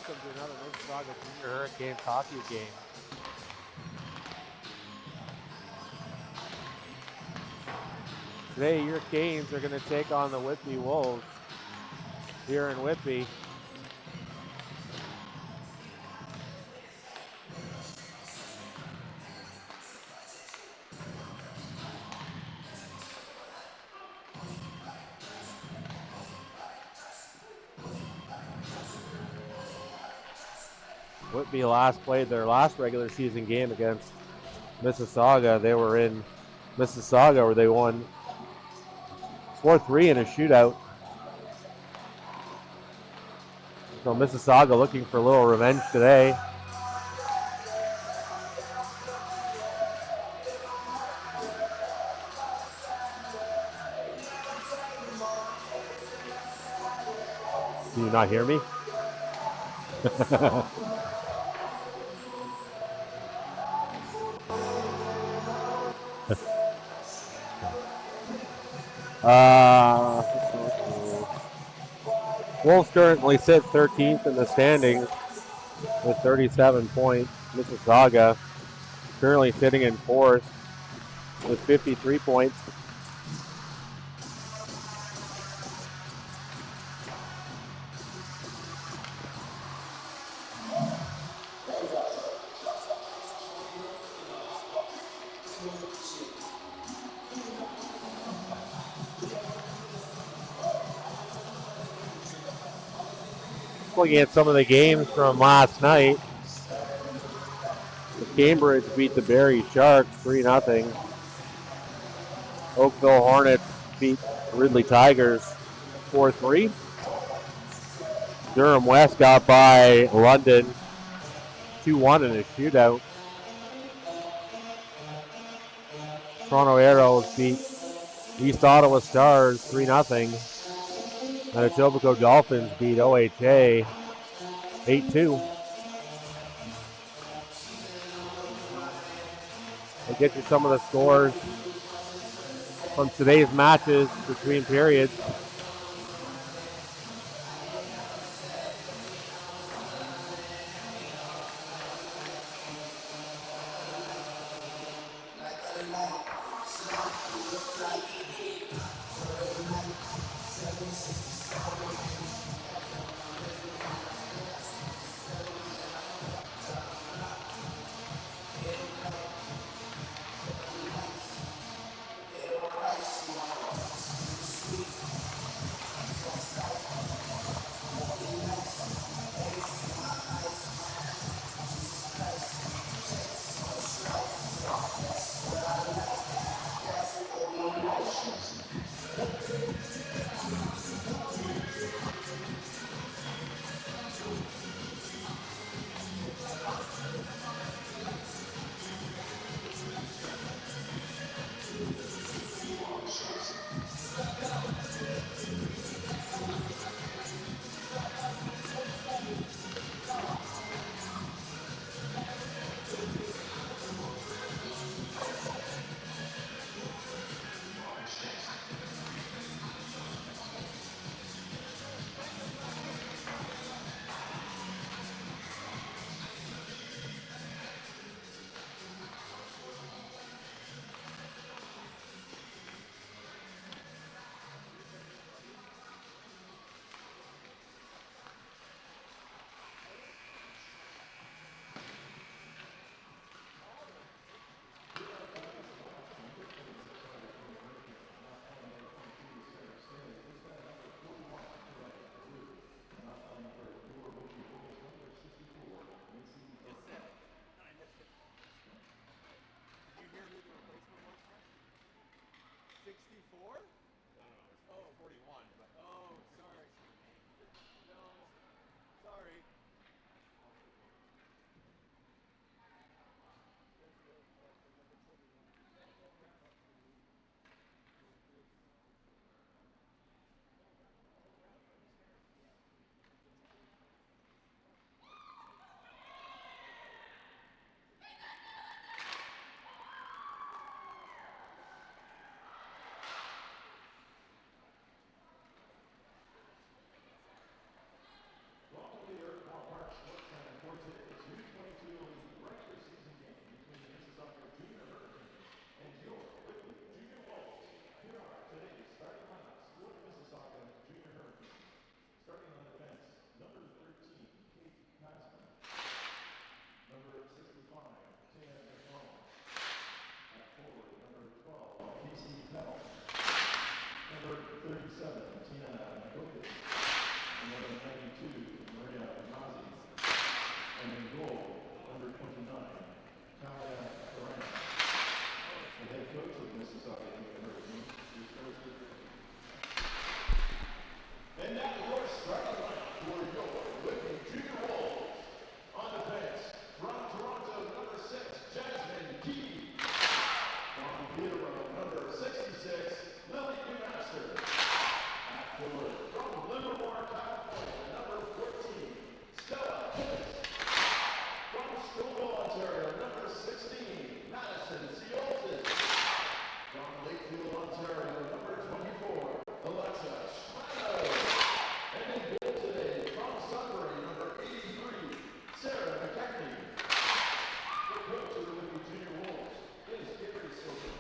welcome to another Mississauga Junior Hurricanes hockey game. Today, your Canes are going to take on the Whitby Wolves here in Whitby. Whitby played their last regular season game against Mississauga. They were in Mississauga where they won 4-3 in a shootout. So Mississauga looking for a little revenge today. Can you not hear me? Wolves currently sit 13th in the standings with 37 points. Mississauga currently sitting in 4th with 53 points. Looking at some of the games from last night, Cambridge beat the Barrie Sharks 3-0. Oakville Hornets beat Ridley Tigers 4-3. Durham West got by London 2-1 in a shootout. Toronto Arrows beat East Ottawa Stars 3-0. And the Etobicoke Dolphins beat OHA 8-2. We'll get you some of the scores from today's matches between periods. Kalia Pharand, the head coach of Mississauga Hurricanes. And now your starting lineup for your Whitby Junior Wolves. On defense, from Toronto, number 6, Jasmine Key. From Theron, number 66, Haylee-Kaydance. At forward, from Livermore, California, number 14, Stella. From Stonewall, Ontario, number 16, Madison Seolton. From Lakefield, Ontario, number 24, Alexa Schmano. And in goal today, from Sudbury, number 83, Sarah McKechnie. The coach of the Whitby Junior Wolves is Sophia.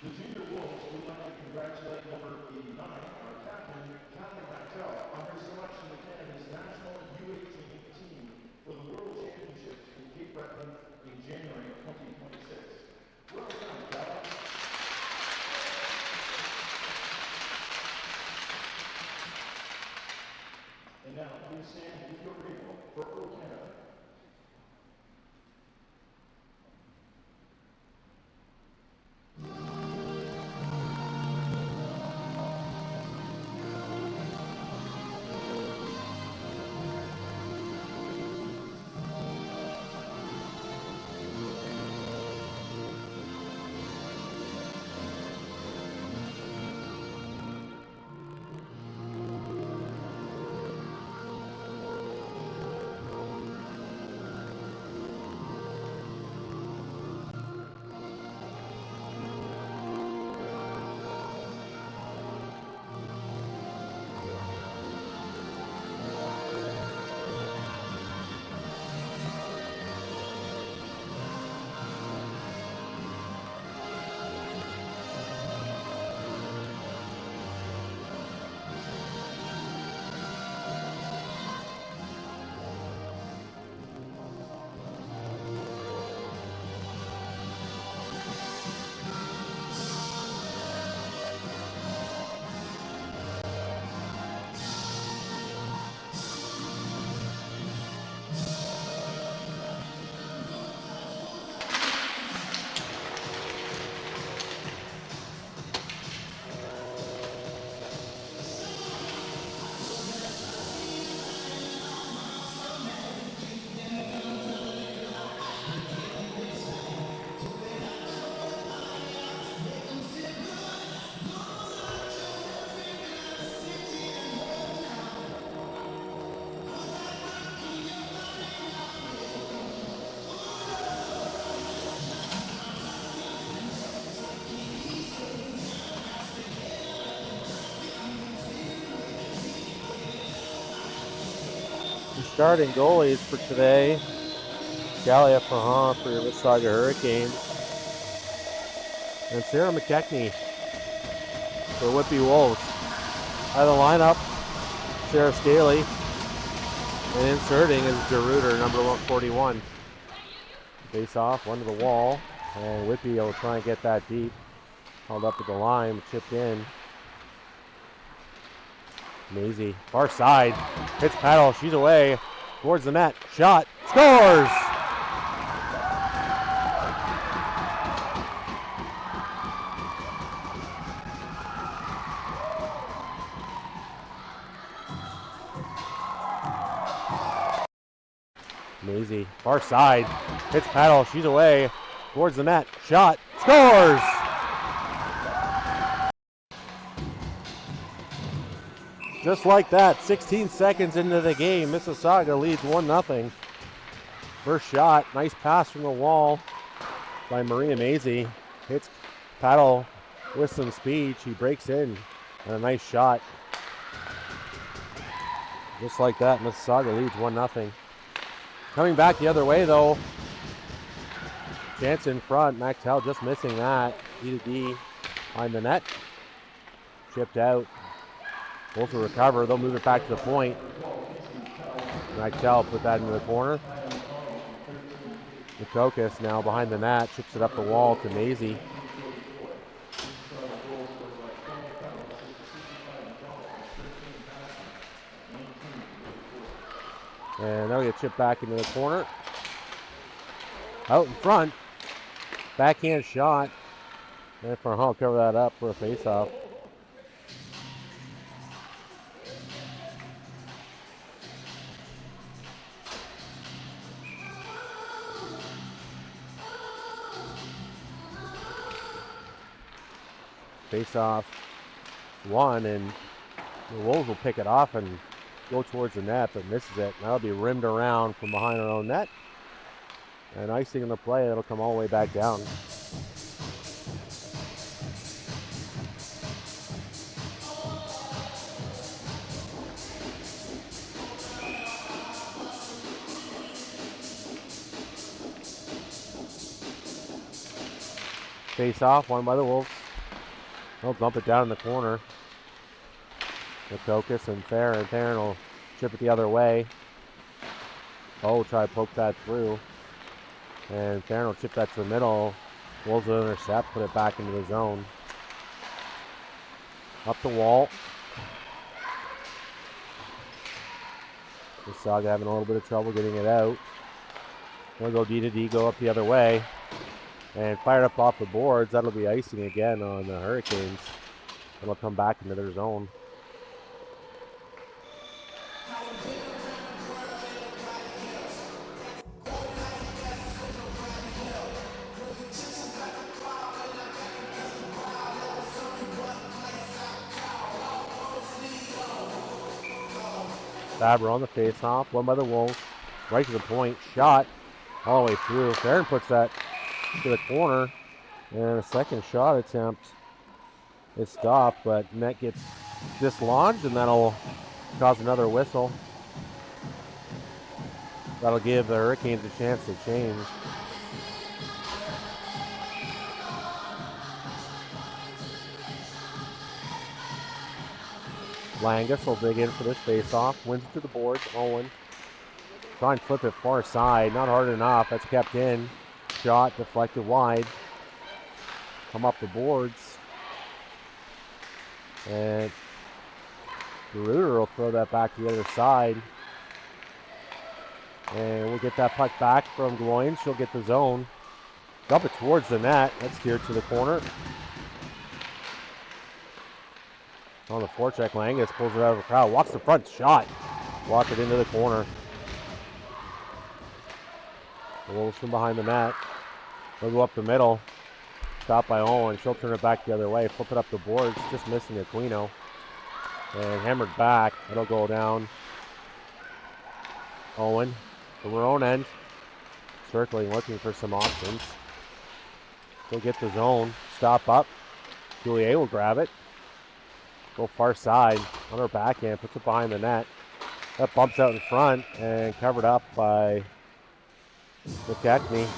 The Junior Wolves would like to congratulate number 89, our captain, Tiani Makokis, on her selection to Canada's national U18 team for the World Championships in Cape Breton in January 2026. Welcome, guys. And now, please stand with your people for O Canada. Starting goalies for today, Kalia Pharand for your Mississauga Hurricanes, and Sarah McKechnie for Whitby Wolves. Out of the lineup, Sarah Scaly, and inserting is DeRuiter, number 141. Face off, one to the wall, and Whitby will try and get that deep. Held up at the line, chipped in. Maisie, far side, hits Peddle, she's away, towards the net, shot, scores! Maisie, far side, hits Peddle, she's away, towards the net, shot, scores! Just like that, 16 seconds into the game, Mississauga leads 1-0. First shot, nice pass from the wall by Maria Maisie. Hits Peddle with some speed. She breaks in, and a nice shot. Just like that, Mississauga leads 1-0. Coming back the other way though, chance in front, MacDonald just missing that. D2D behind the net. Chipped out. Both will recover. They'll move it back to the point. MacDonald put that into the corner. Makokis now behind the net. Chips it up the wall to Maisie. And that'll get chipped back into the corner. Out in front. Backhand shot. And Farand will cover that up for a face-off. Face-off one, and the Wolves will pick it off and go towards the net, but misses it. That'll be rimmed around from behind our own net. And icing in the play, it'll come all the way back down. Face off, won by the Wolves. They'll dump it down in the corner. Makokis and Theron. Theron will chip it the other way. Oh, try to poke that through. And Theron will chip that to the middle. Wolves will intercept, put it back into the zone. Up the wall. Mississauga having a little bit of trouble getting it out. We'll go D to D, go up the other way. And fired up off the boards. That'll be icing again on the Hurricanes. It'll come back into their zone. Fabro on the face-off, won by the Wolves. Right to the point, shot all the way through. Theron puts that to the corner, and a second shot attempt is stopped, but net gets dislodged, and that'll cause another whistle. That'll give the Hurricanes a chance to change. Langus will dig in for this face-off, wins it to the boards. Owen try and flip it far side, not hard enough. That's kept in. Shot deflected wide. Come up the boards. And the Rooter will throw that back to the other side. And we'll get that puck back from Gloin. She'll get the zone. Dump it towards the net. That's steered to the corner. On the forecheck, Langus pulls it out of the crowd. Walks the front shot. Walk it into the corner. The Wolves from behind the net. They'll go up the middle. Stopped by Owen. She'll turn it back the other way. Flip it up the boards. Just missing Aquino. And hammered back. It'll go down. Owen from her own end. Circling, looking for some options. She'll get the zone. Stop up. Juliet will grab it. Go far side on her backhand. Puts it behind the net. That bumps out in front and covered up by McKechnie.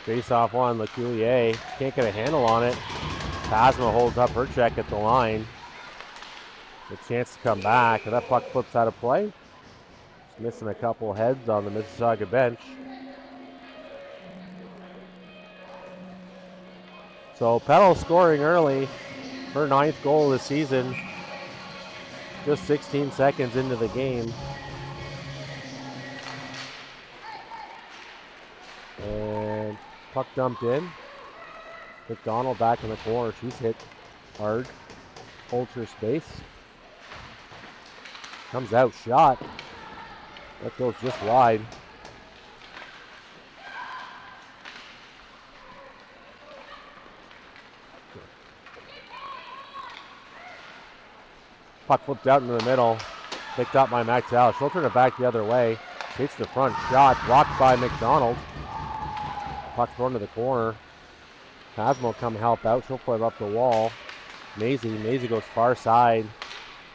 Face-off one, Lecuyer. Can't get a handle on it. Pasma holds up her check at the line. A chance to come back, and that puck flips out of play. Just missing a couple heads on the Mississauga bench. So Peddle scoring early. Her 9th goal of the season. Just 16 seconds into the game. And puck dumped in. MacDonald back in the corner. She's hit hard. Holds her space. Comes out, shot. That goes just wide. Puck flipped out into the middle. Picked up by Maxwell. She'll turn it back the other way. Takes the front shot. Blocked by MacDonald. Puck thrown to the corner. Pasma will come help out. She'll flip up the wall. Maisie goes far side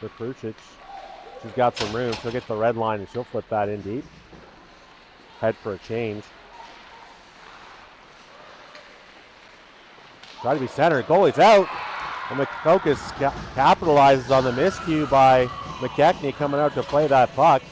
for Kruchich. She's got some room. She'll get the red line and she'll flip that in deep. Head for a change. Try to be centered. Goalie's out. And Makokis capitalizes on the miscue by McKechnie coming out to play that puck.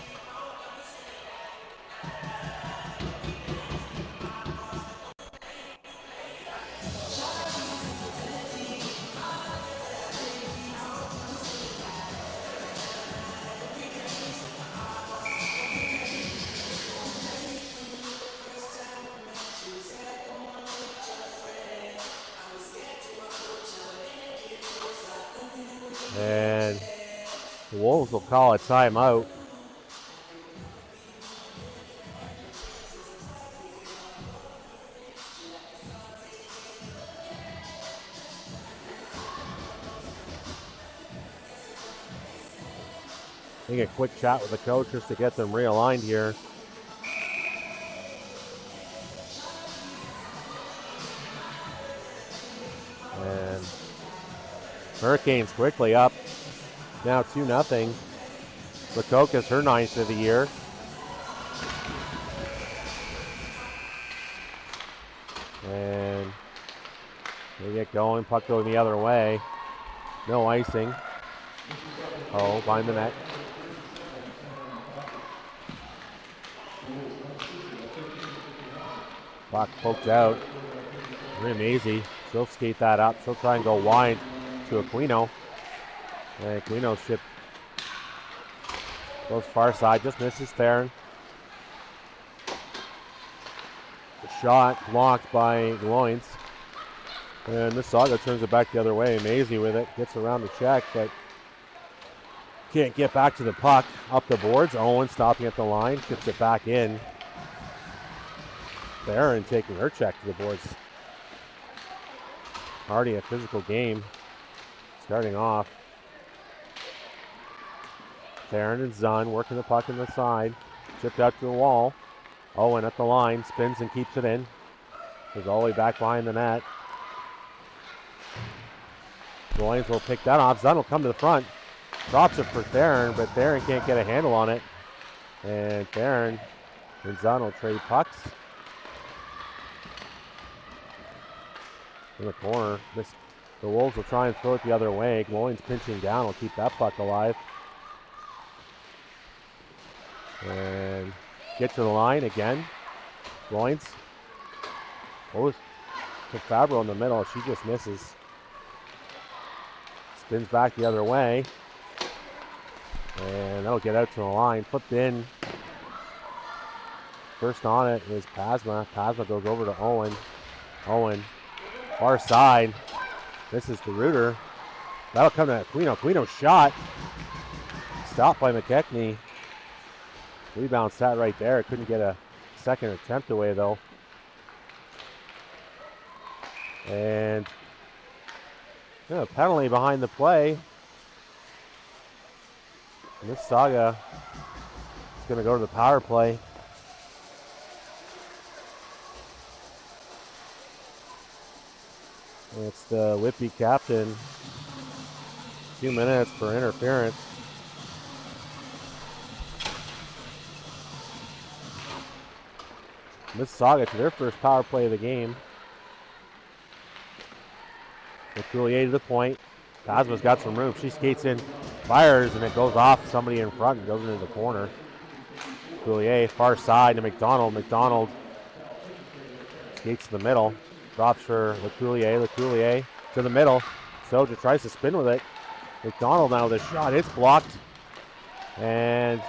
And the Wolves will call a timeout. I think a quick chat with the coach just to get them realigned here. And Hurricanes quickly up. Now 2-0. Makokis, her 9th of the year. And they get going. Puck going the other way. No icing. Oh, behind the net. Puck poked out. Mazy. She'll skate that up. She'll try and go wide to Aquino. And Aquino's ship goes far side. Just misses Theron. The shot blocked by Loins. And Mississauga turns it back the other way. Mazy with it. Gets around the check, but can't get back to the puck. Up the boards. Owen stopping at the line. Gets it back in. Theron taking her check to the boards. Already a physical game starting off. Theron and Zunn working the puck in the side. Chipped out to the wall. Owen at the line. Spins and keeps it in. Goes all the way back behind the net. The Lions will pick that off. Zunn will come to the front. Drops it for Theron, but Theron can't get a handle on it. And Theron and Zunn will trade pucks. In the corner. The Wolves will try and throw it the other way. Loins pinching down will keep that puck alive. And get to the line again. Loins. Goes to Fabro in the middle. She just misses. Spins back the other way. And that'll get out to the line. Flipped in. First on it is Pasma. Pasma goes over to Owen. Owen. Far side. This is the Reuter. That'll come to Aquino. Aquino's shot. Stopped by McKechnie. Rebound sat right there. Couldn't get a second attempt away though. And a penalty behind the play. Mississauga is going to go to the power play. It's the Whitby captain. 2 minutes for interference. Mississauga to their first power play of the game. Lecuyer to the point. Pasma's got some room. She skates in, fires, and it goes off somebody in front and goes into the corner. Lecuyer far side to MacDonald. MacDonald skates to the middle. Drops for Lecuyer. Lecuyer to the middle. Soja tries to spin with it. MacDonald now with a shot. It's blocked. And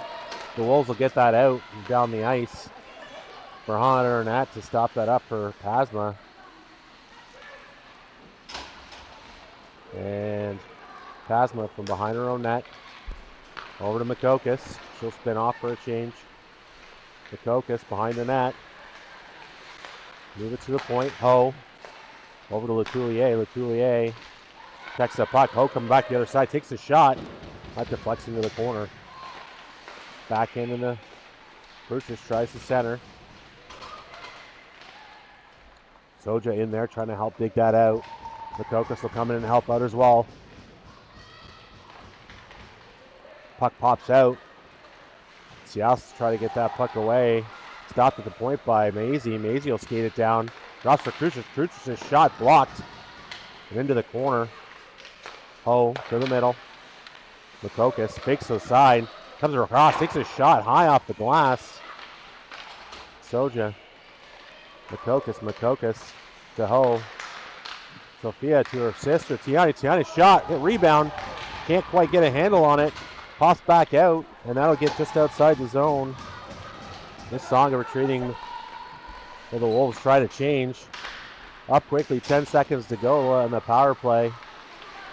the Wolves will get that out down the ice. For Hunter and that to stop that up for Pasma. And Pasma from behind her own net. Over to Makokis. She'll spin off for a change. Makokis behind the net. Move it to the point. Ho. Over to Lecuyer. Lecuyer checks the puck. Ho coming back the other side. Takes a shot. That deflects into the corner. Back in the Brutus tries to center. Soja in there trying to help dig that out. Makokis will come in and help out as well. Puck pops out. Seattle try to get that puck away. Stopped at the point by Mazy. Mazy will skate it down. Drops for Crucis. Crucis' shot blocked. And into the corner. Ho to the middle. Makokis fakes to the side. Comes across, takes a shot high off the glass. Soja. Makokis to Ho. Sophia to her sister, Tiani. Tiani shot, hit rebound. Can't quite get a handle on it. Pops back out, and that'll get just outside the zone. Mississauga retreating. Well, the Wolves try to change. Up quickly, 10 seconds to go on the power play.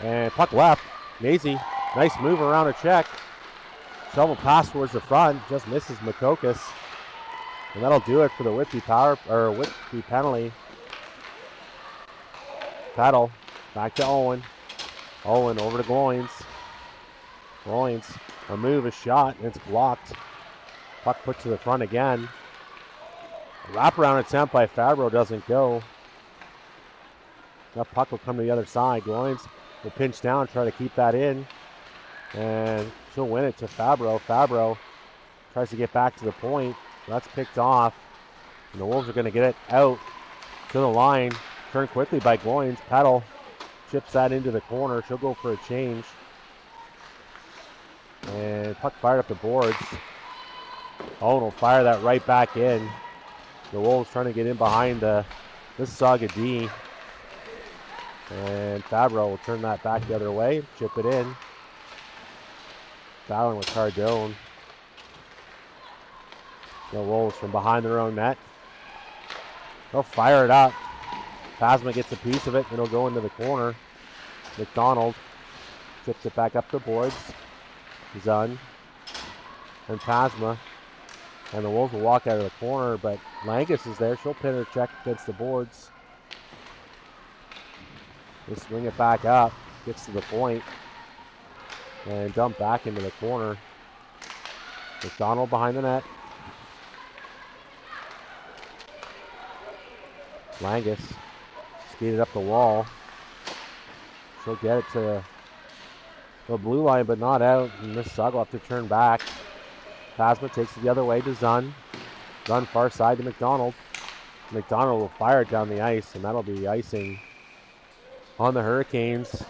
And puck left. Maisie, nice move around a check. Shovel pass towards the front, just misses Makokis. And that'll do it for the Whitby Whitby penalty. Peddle, back to Owen. Owen over to Gloins. Gloins, a move, a shot, and it's blocked. Puck put to the front again. A wraparound attempt by Fabro doesn't go. That puck will come to the other side. Gloins will pinch down, try to keep that in. And she'll win it to Fabro. Fabro tries to get back to the point. That's picked off. And the Wolves are going to get it out to the line. Turned quickly by Gloins. Peddle chips that into the corner. She'll go for a change. And puck fired up the boards. Owen will fire that right back in. The Wolves trying to get in behind the Mississauga D. And Fabro will turn that back the other way. Chip it in. Fouling with Cardone. The Wolves from behind their own net. They'll fire it up. Pasma gets a piece of it, and it'll go into the corner. MacDonald chips it back up the boards. Zunn and Pasma. And the Wolves will walk out of the corner, but Langus is there. She'll pin her check against the boards. They swing it back up. Gets to the point. And dump back into the corner. MacDonald behind the net. Langus skated up the wall. She'll get it to the blue line, but not out. And Mississauga will have to turn back. Pasma takes it the other way to Zunn. Zunn far side to MacDonald. MacDonald will fire it down the ice, and that'll be icing on the Hurricanes.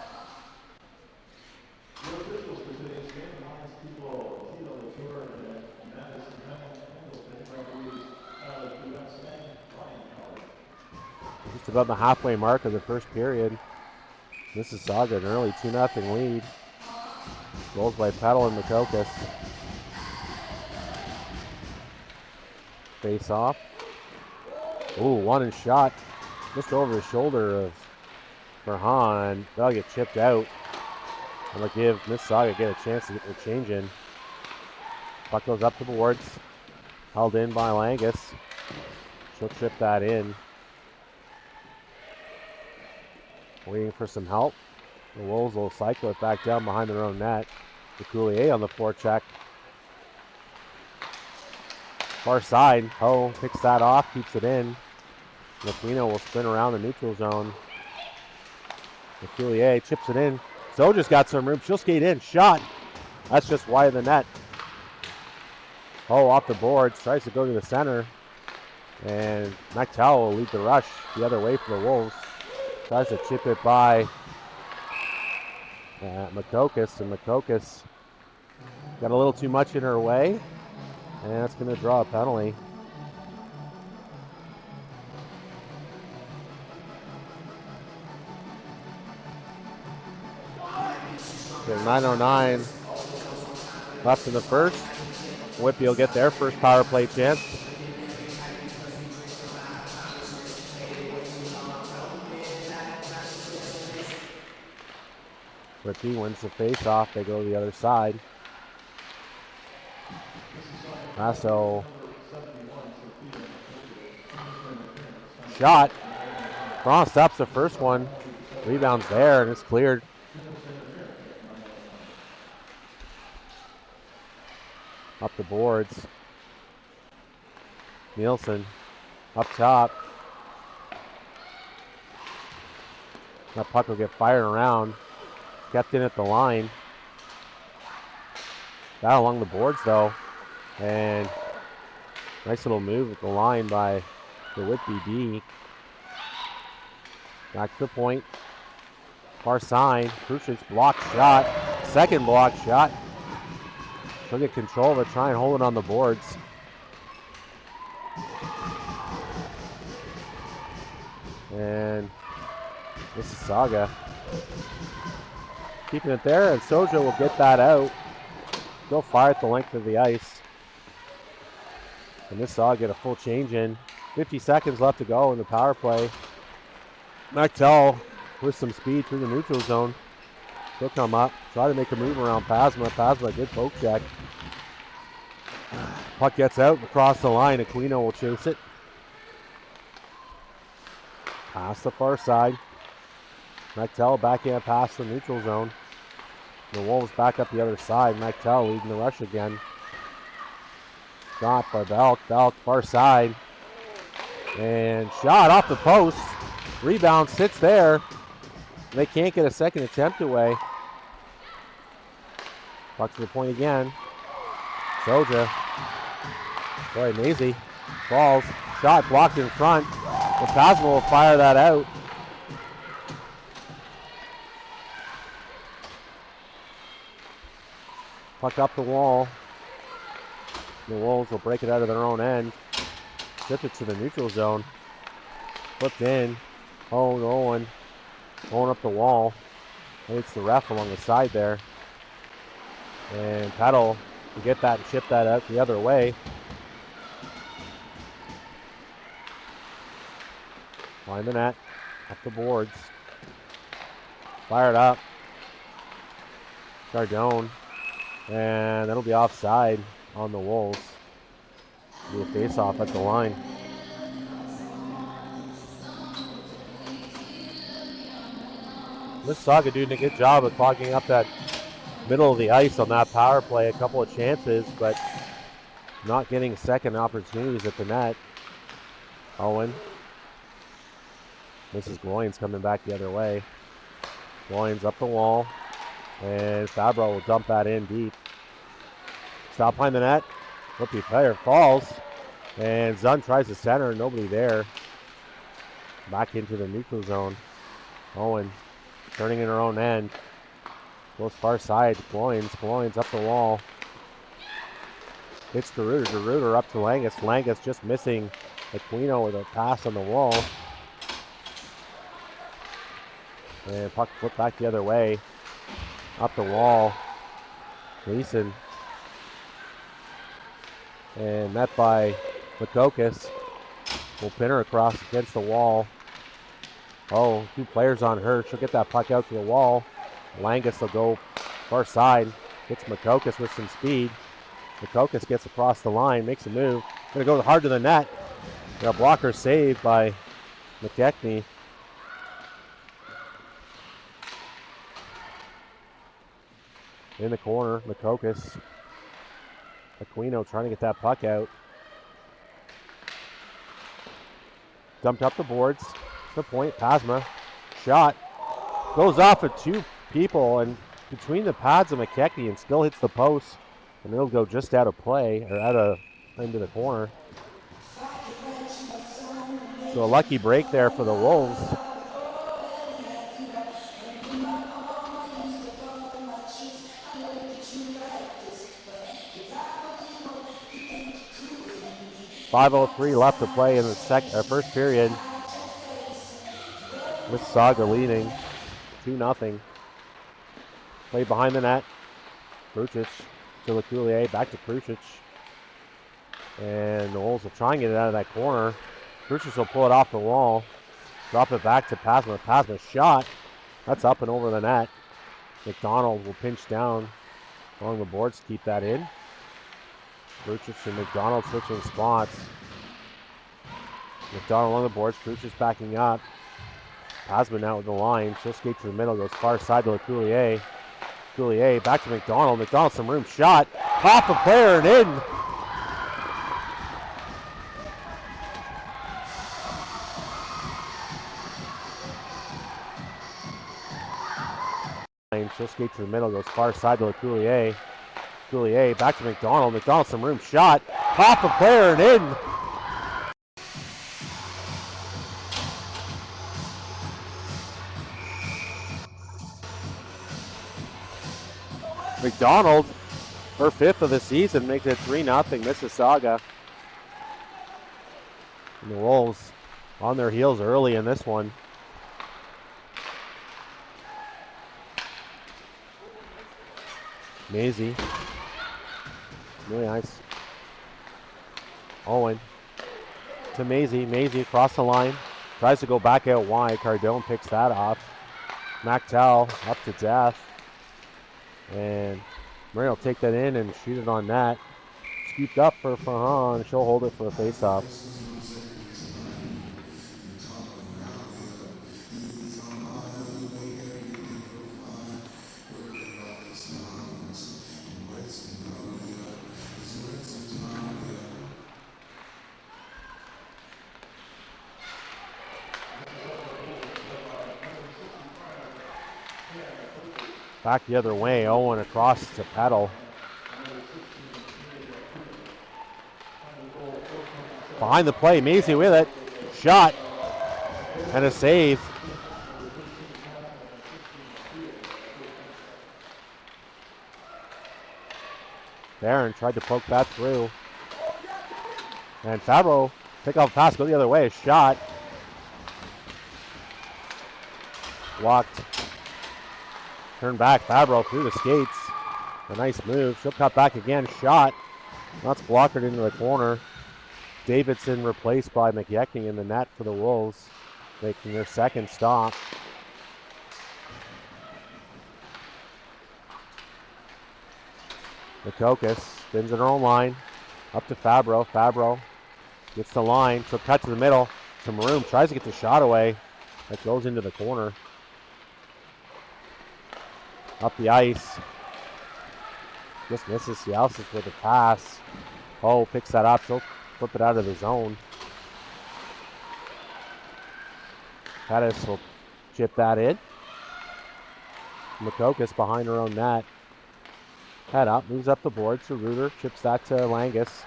Just about the halfway mark of the first period. Mississauga an early 2-0 lead. Goals by Peddle and Makokis. Face off. Ooh, one and shot. Just over the shoulder of Farhan. That'll get chipped out. I'm going to give Mississauga get a chance to get their change in. Puck goes up the boards. Held in by Langus. She'll chip that in. Waiting for some help. The Wolves will cycle it back down behind their own net. The Coulier on the forecheck. Far side. Ho picks that off, keeps it in. Lefino will spin around the neutral zone. The Coulier chips it in. Soja's got some room. She'll skate in. Shot. That's just wide of the net. Ho off the boards. Tries to go to the center. And MacTowell will lead the rush the other way for the Wolves. Tries to chip it by Makokis, and Makokis got a little too much in her way, and that's going to draw a penalty. So 9:09 left in the first. Whitby will get their first power play chance. Whitby wins the face-off. They go to the other side. Lasso. Shot. Braun stops the first one. Rebounds there, and it's cleared. Up the boards. Nielsen up top. That puck will get fired around. Kept in at the line. That along the boards though. And nice little move at the line by the Whitby D. Back to the point. Far side. Krucic blocked shot. Second block shot. She'll get control of it. Try and hold it on the boards. And Mississauga keeping it there, and Soja will get that out. Go fire at the length of the ice. And Mississauga get a full change in. 50 seconds left to go in the power play. MacDonald with some speed through the neutral zone. He'll come up, try to make a move around Pasma. Pasma, good poke check. Puck gets out across the line. Aquino will chase it. Pass the far side. MacDonald backhand pass the neutral zone. The Wolves back up the other side. MacDonald leading the rush again. Shot by Belk. Belk far side. And shot off the post. Rebound sits there. They can't get a second attempt away. Puck to the point again. Soja. Boy, Maisie falls. Shot blocked in front. The Pasma will fire that out. Puck up the wall. The Wolves will break it out of their own end. Tip it to the neutral zone. Flipped in. Owen. Going up the wall. I think it's the ref along the side there. And Peddle to get that and chip that out the other way. Find the net. Up the boards. Fired up. Cardone. And that'll be offside on the Wolves. Be a face-off at the line. Mississauga doing a good job of clogging up that middle of the ice on that power play. A couple of chances, but not getting second opportunities at the net. Owen. Mrs. Gloynes coming back the other way. Gloynes up the wall. And Fabro will dump that in deep. Stop behind the net. Whitby player falls. And Zunn tries to center. Nobody there. Back into the neutral zone. Owen turning in her own end. Goes far side. Gloynes up the wall. Hits DeRuiter. DeRuiter up to Langus. Langus just missing Aquino with a pass on the wall. And puck flipped back the other way. Up the wall. Gleason. And met by Makokis. Will pin her across against the wall. Oh, two players on her. She'll get that puck out to the wall. Langus will go far side. Gets Makokis with some speed. Makokis gets across the line. Makes a move. Gonna go hard to the net. Got a blocker saved by McKechnie. In the corner, Makokis. Aquino trying to get that puck out. Dumped up the boards. To the point, Pasma. Shot. Goes off of two people and between the pads of McKechnie and still hits the post. And it'll go just out of play, or into the corner. So a lucky break there for the Wolves. .503 left to play in the first period. Mississauga leading 2-0. Play behind the net. Krucic to Lecuyer, back to Krucic. And the Wolves will try and get it out of that corner. Krucic will pull it off the wall. Drop it back to Pasma. Pasma shot. That's up and over the net. MacDonald will pinch down along the boards to keep that in. Krucic and MacDonald switching spots. MacDonald on the boards. Krucic backing up. Pasma now with the line. She'll skate to the middle. Goes far side to Lecuyer. Lecuyer back to MacDonald. MacDonald some room. Shot. Off a player and in. She'll skate to the middle. Goes far side to Lecuyer. Lecuyer back to MacDonald. MacDonald some room. Shot. Off a player and in. MacDonald, her 5th of the season, makes it 3-0 Mississauga. And the Wolves on their heels early in this one. Maisie. Really nice. Owen to Maisie. Maisie across the line. Tries to go back out wide. Cardone picks that off. MacTell up to death. And Murray will take that in and shoot it on net. Scooped up for Pharand. She'll hold it for a face-off. Back the other way, Owen across to Peddle. Behind the play, Maisie with it. Shot and a save. Theron tried to poke that through. And Fabro pick off a pass, go the other way, shot. Blocked. Turn back, Fabro through the skates. A nice move. She'll cut back again, shot. That's blocked into the corner. Davidson replaced by McYechnie in the net for the Wolves, making their second stop. Makokis spins in her own line. Up to Fabro. Fabro gets the line. She'll cut to the middle. Some room. Tries to get the shot away. That goes into the corner. Up the ice. Just misses Cialsis with a pass. Oh, picks that up. She'll flip it out of the zone. Pettis will chip that in. Makokis behind her own net. Head up, moves up the board to Reuter, chips that to Langus.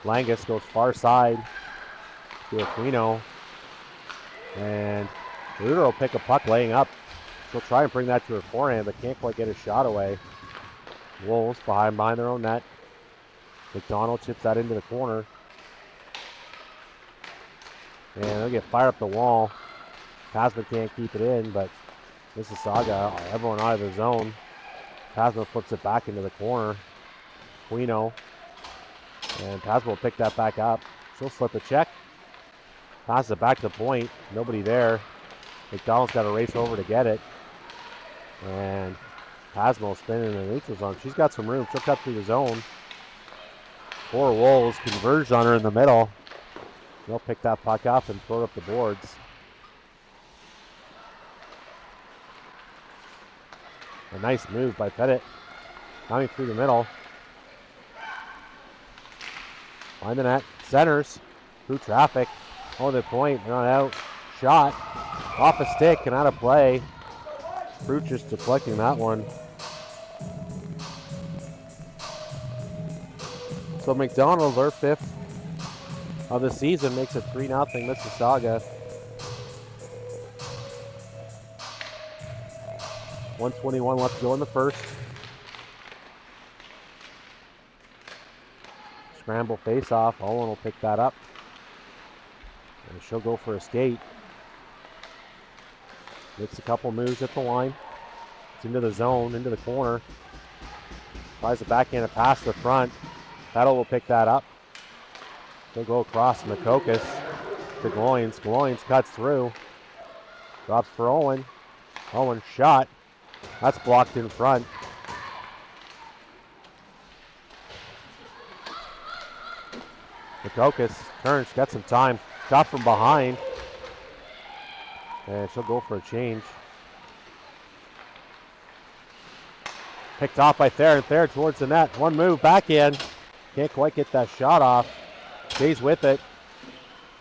Langus goes far side to Aquino. And Reuter will pick a puck laying up. She'll try and bring that to her forehand, but can't quite get a shot away. Wolves behind their own net. MacDonald chips that into the corner. And they'll get fired up the wall. Pasma can't keep it in, but Mississauga, everyone out of the zone. Pasma flips it back into the corner. Aquino. And Pasma will pick that back up. She'll slip a check. Passes it back to the point. Nobody there. MacDonald's got to race over to get it. And Pasma will spin in the neutral zone. She's got some room. She'll cut through the zone. 4 Wolves converged on her in the middle. They'll pick that puck up and throw it up the boards. A nice move by Pettit. Coming through the middle. Find the net. Centers. Through traffic. Oh, the point. They're not out. Shot. Off a stick and out of play. Fruit just deflecting that one. So MacDonald, their 5th of the season, makes it 3-0 Mississauga. 1:21 left to go in the first. Scramble face-off. Owen will pick that up. And she'll go for a skate. Makes a couple moves at the line. It's into the zone, into the corner. Tries a backhand pass to the front. Peddle will pick that up. He'll go across Makokis to Gloins. Gloins cuts through. Drops for Owen. Owen shot. That's blocked in front. Makokis turns, got some time. Shot from behind. And she'll go for a change. Picked off by Theron. Theron towards the net. One move back in. Can't quite get that shot off. Stays with it.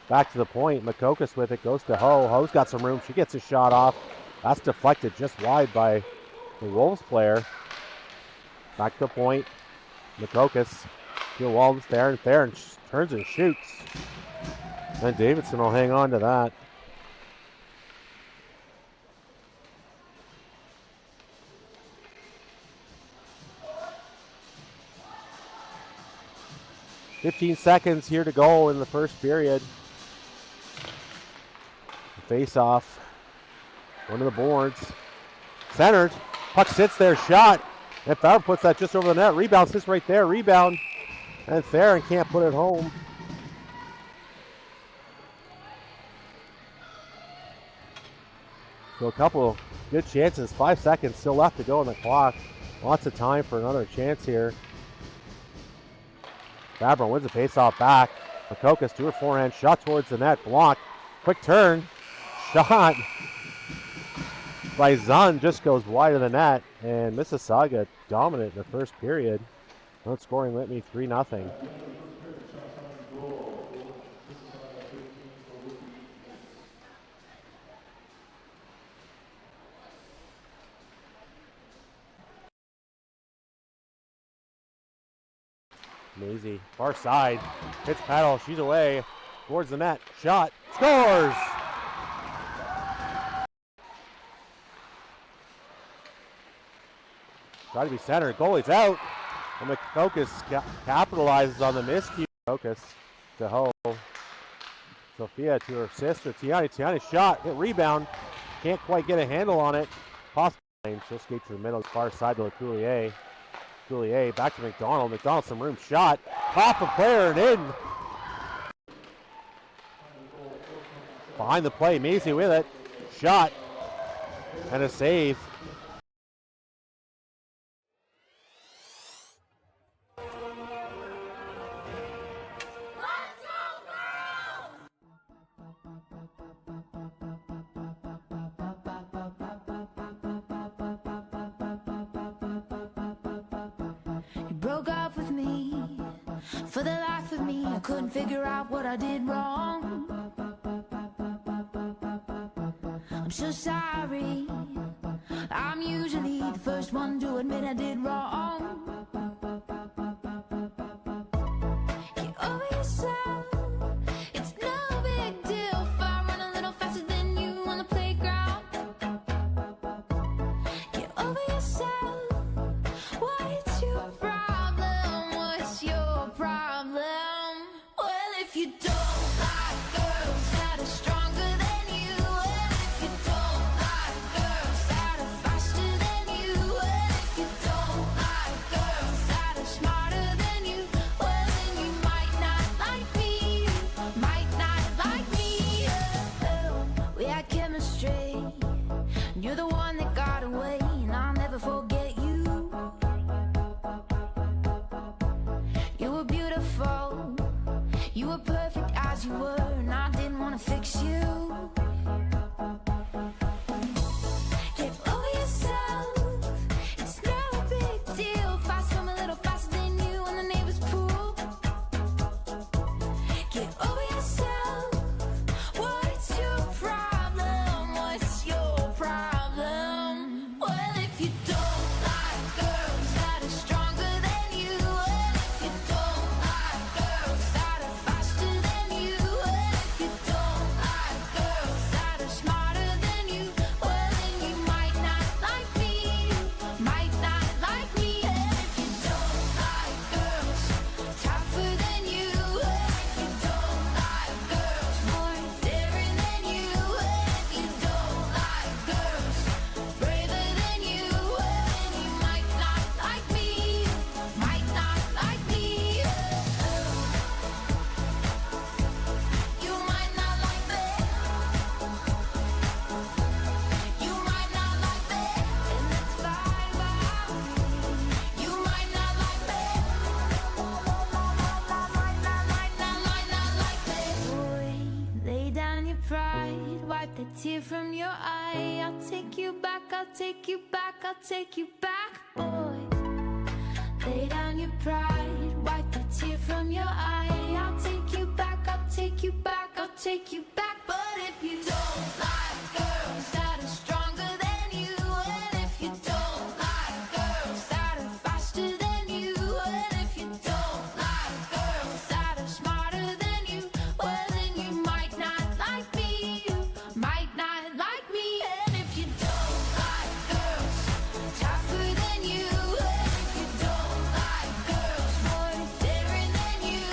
Back to the point. Makokis with it. Goes to Ho. Ho's got some room. She gets a shot off. That's deflected just wide by the Wolves player. Back to the point. Makokis. Gil Walden's there. And Theron turns and shoots. And Davidson will hang on to that. 15 seconds here to go in the first period. Face off. One of the boards. Centered. Puck sits there. Shot. And Fabro puts that just over the net. Rebound sits right there. Rebound. And Theron can't put it home. So a couple good chances. 5 seconds still left to go on the clock. Lots of time for another chance here. Fabro wins the faceoff back. Makokis to her forehand. Shot towards the net. Blocked. Quick turn. Shot by Zunn just goes wide of the net. And Mississauga dominant in the first period. Outscoring Whitby 3-0. Maisie, far side, hits Peddle, she's away, towards the net, shot, scores! Try to be centered, goalie's out, and Makokis capitalizes on the miscue. Makokis to Ho. Sophia to her sister, Tiani shot, hit rebound, can't quite get a handle on it. Possible, she'll skate to the middle, far side to Lecuyer. Lecuyer back to MacDonald. MacDonald some room shot. Off a player and in. Behind the play, Maisie with it. Shot. And a save. For the life of me, I couldn't figure out what I did wrong. I'm so sorry. I'm usually the first one to admit I did wrong. Get over yourself. It's no big deal if I run a little faster than you on the playground. Get over yourself. What's your problem? What's your problem? Well, if you don't like girls that are stronger than you, and if you don't like girls that are faster than you, and if you don't like girls that are smarter than you, well, then you might not like me, you might not like me. We had chemistry, and you're the one that got away, and I'll never forget you. You were beautiful, you were perfect as you were, and I didn't want to fix you. Get over yourself, it's no big deal if I swim a little faster than you in the neighbor's pool. Get over yourself, what's your problem? What's your problem? Well, if you don't like girls that are stronger than you, and if you don't like girls that are faster than you, and if you don't like girls that are smarter than you, well, then you might not like me, you might not like me. And if you don't like girls tougher than you, and if you don't like girls more daring than you, and if you don't like girls braver than you, well, then you might not like me, you might not like me. You might not like me. You might not like me, and that's fine by me. You might not like me. Might not like me. Boy, lay down your pride, wipe the tear from your eye. I'll take you back, I'll take you back, I'll take you back, boy. Lay down your pride, wipe the tear from your eye. I'll take you back, I'll take you back, I'll take you back. But if you don't like girls that are stronger than you, and if you don't like girls that are faster than you, and if you don't like girls that are smarter than you, well, then you might not like me, you might not like me. And if you don't like girls tougher than you, and if you don't like girls more daring than you,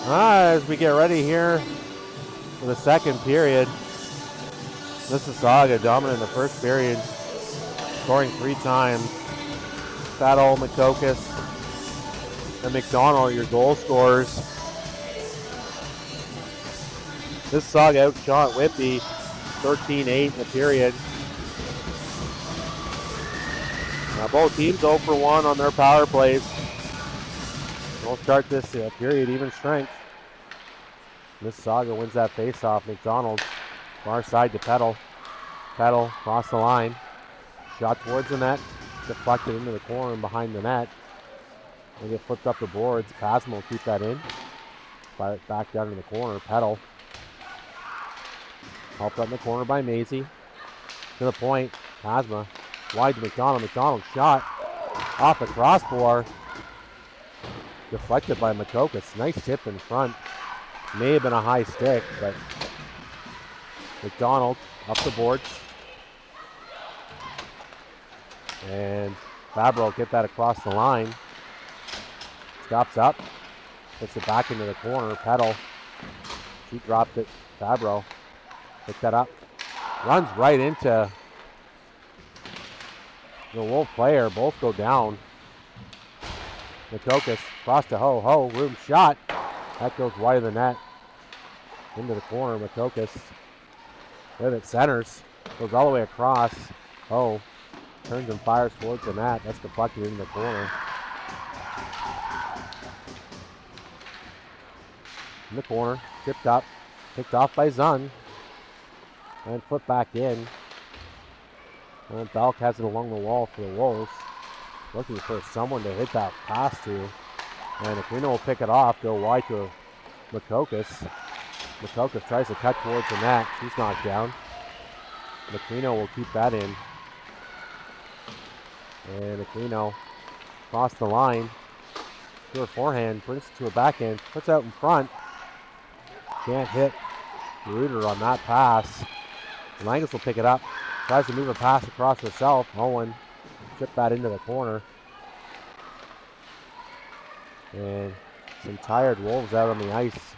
As we get ready here for the second period, Mississauga dominant in the first period, scoring 3 times. Peddle, Makokis, and MacDonald, your goal scorers. Mississauga outshot Whitby 13-8 in the period. Now both teams 0 for 1 on their power plays. We'll start this period even strength. Mississauga wins that face-off. MacDonald, far side to Peddle. Peddle across the line. Shot towards the net. Deflected into the corner and behind the net. They get flipped up the boards. Pasma will keep that in. Fire it back down in the corner. Peddle. Helped up in the corner by Maisie. To the point. Pasma. Wide to MacDonald. MacDonald shot off the crossbar. Deflected by Makokis. Nice tip in front. May have been a high stick, but MacDonald up the boards. And Fabro get that across the line. Stops up. Puts it back into the corner. Peddle. She dropped it. Fabro. Picked that up. Runs right into the Wolf player. Both go down. Makokis across to Ho. Room shot. That goes wide of the net. Into the corner. Makokis. With it centers. Goes all the way across. Ho. Turns and fires towards the net. That's deflected into the corner. In the corner. Tipped up. Picked off by Zunn. And flipped back in. And Belk has it along the wall for the Wolves. Looking for someone to hit that pass to. And Aquino will pick it off. Go wide to Makokis. Makokis tries to cut towards the net. She's knocked down. Aquino will keep that in. And Aquino across the line to her forehand, brings it to her backhand, puts out in front. Can't hit Reuter on that pass. Langus will pick it up, tries to move a pass across herself. Owen chip that into the corner. And some tired Wolves out on the ice.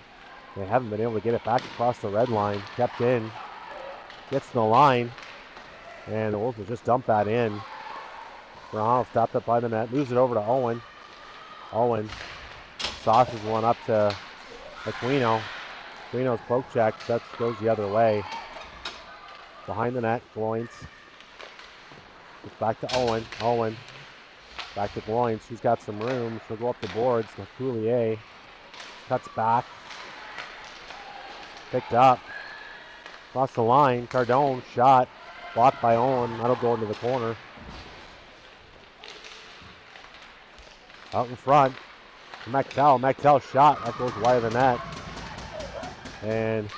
They haven't been able to get it back across the red line. Kept in, gets to the line, and the Wolves will just dump that in. Verano stopped up by the net, moves it over to Owen. Owen sauces one up to Aquino. Aquino's poke check, that goes the other way. Behind the net, Gloins. It's back to Owen. Owen back to Gloins. She's got some room. She'll go up the boards. Coulier cuts back. Picked up. Across the line. Cardone shot. Blocked by Owen. That'll go into the corner. Out in front. Mactel. Mactel shot. That goes wide of the net. And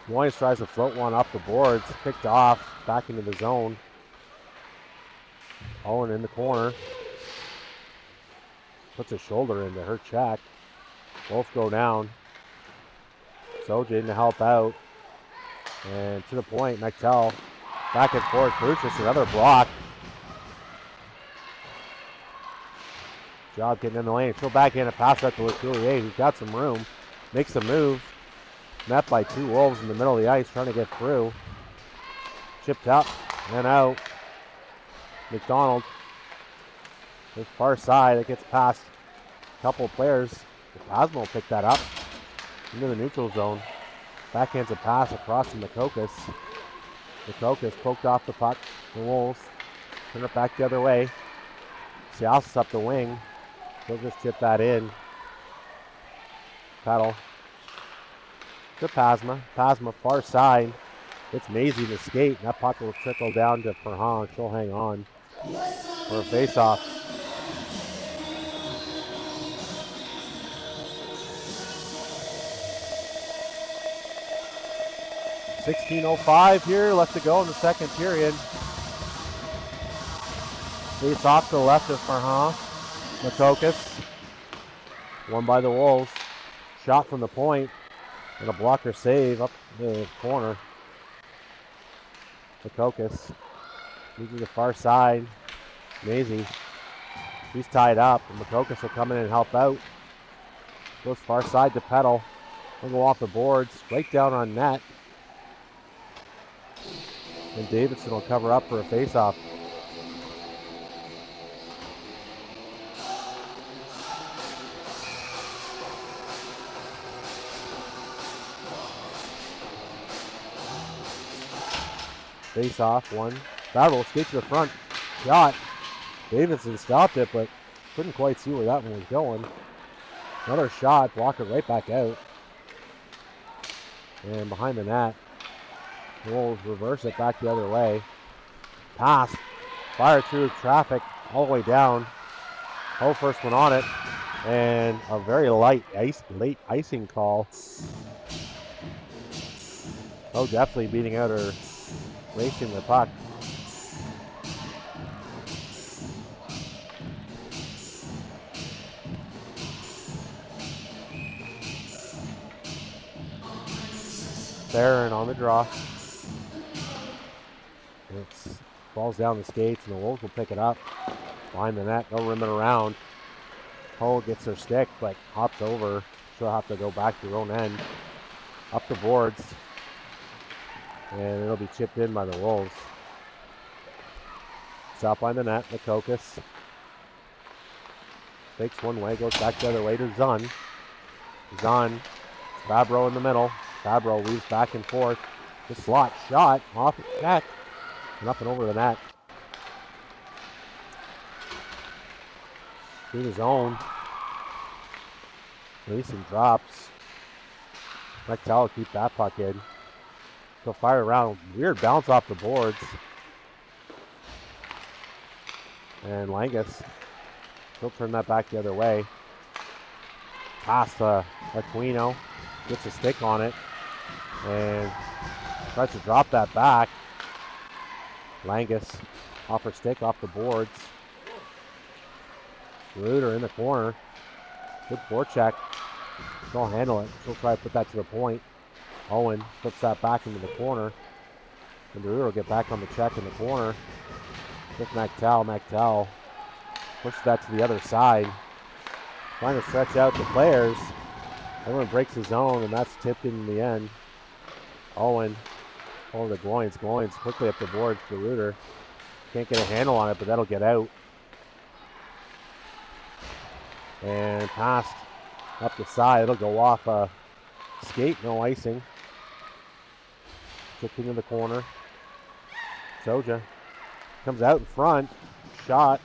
Moyes tries to float one up the boards. Picked off. Back into the zone. Owen in the corner. Puts a shoulder into her check. Both go down. Sojin to help out. And to the point, Mactel back and forth. Brutus, another block. Job getting in the lane. She'll back in a pass out to Lecuyer, who's got some room. Makes a move. Met by 2 Wolves in the middle of the ice, trying to get through. Chipped up and out. MacDonald. This far side, it gets past a couple of players. Pasma will pick that up into the neutral zone. Backhands a pass across to Makokis. Makokis poked off the puck. The Wolves turn it back the other way. Siasis up the wing. They'll just chip that in. Peddle to Pasma. Pasma far side. It's Maisie to skate. That puck will trickle down to Pharand. She'll hang on for a face-off. .6:05 here left to go in the second period. Face off to the left of Pharand. Makokis. Won by the Wolves. Shot from the point. And a blocker save up the corner. Makokis. Moves to the far side. Maisie. She's tied up. And Makokis will come in and help out. Goes far side to Peddle. He'll go off the boards, right down on net. And Davidson will cover up for a face-off. Face-off, one. Fabro skates to the front. Shot. Davidson stopped it, but couldn't quite see where that one was going. Another shot, blocked it right back out. And behind the net. The Wolves reverse it back the other way. Pass. Fire through traffic all the way down. Ho first one on it. And a very late icing call. Oh, definitely beating out her, racing the puck. Theron on the draw. It falls down the skates, and the Wolves will pick it up. Behind the net, they'll rim it around. Ho gets her stick, but hops over. She'll have to go back to her own end. Up the boards. And it'll be chipped in by the Wolves. South line the net, Makokis. Fakes one way, goes back the other way to Zunn. Zunn, Fabro in the middle. Fabro weaves back and forth. The slot shot off the net and up and over the net. Through the zone. Mason drops. McDowell will keep that puck in. He'll fire around. Weird bounce off the boards. And Langus, he'll turn that back the other way. Pass to Aquino. Gets a stick on it. And tries to drop that back. Langus off her stick, off the boards. Reuter in the corner. Good forecheck. She'll handle it. She'll try to put that to the point. Owen flips that back into the corner. And Reuter will get back on the check in the corner. With McDowell. McDowell pushes that to the other side. Trying to stretch out the players. Everyone breaks his zone, and that's tipped in the end. Owen over to Gloins. Gloins quickly up the board to Reuter. Can't get a handle on it, but that'll get out. And passed up the side. It'll go off a skate, no icing. Chipped into the corner. Soja comes out in front. Shot.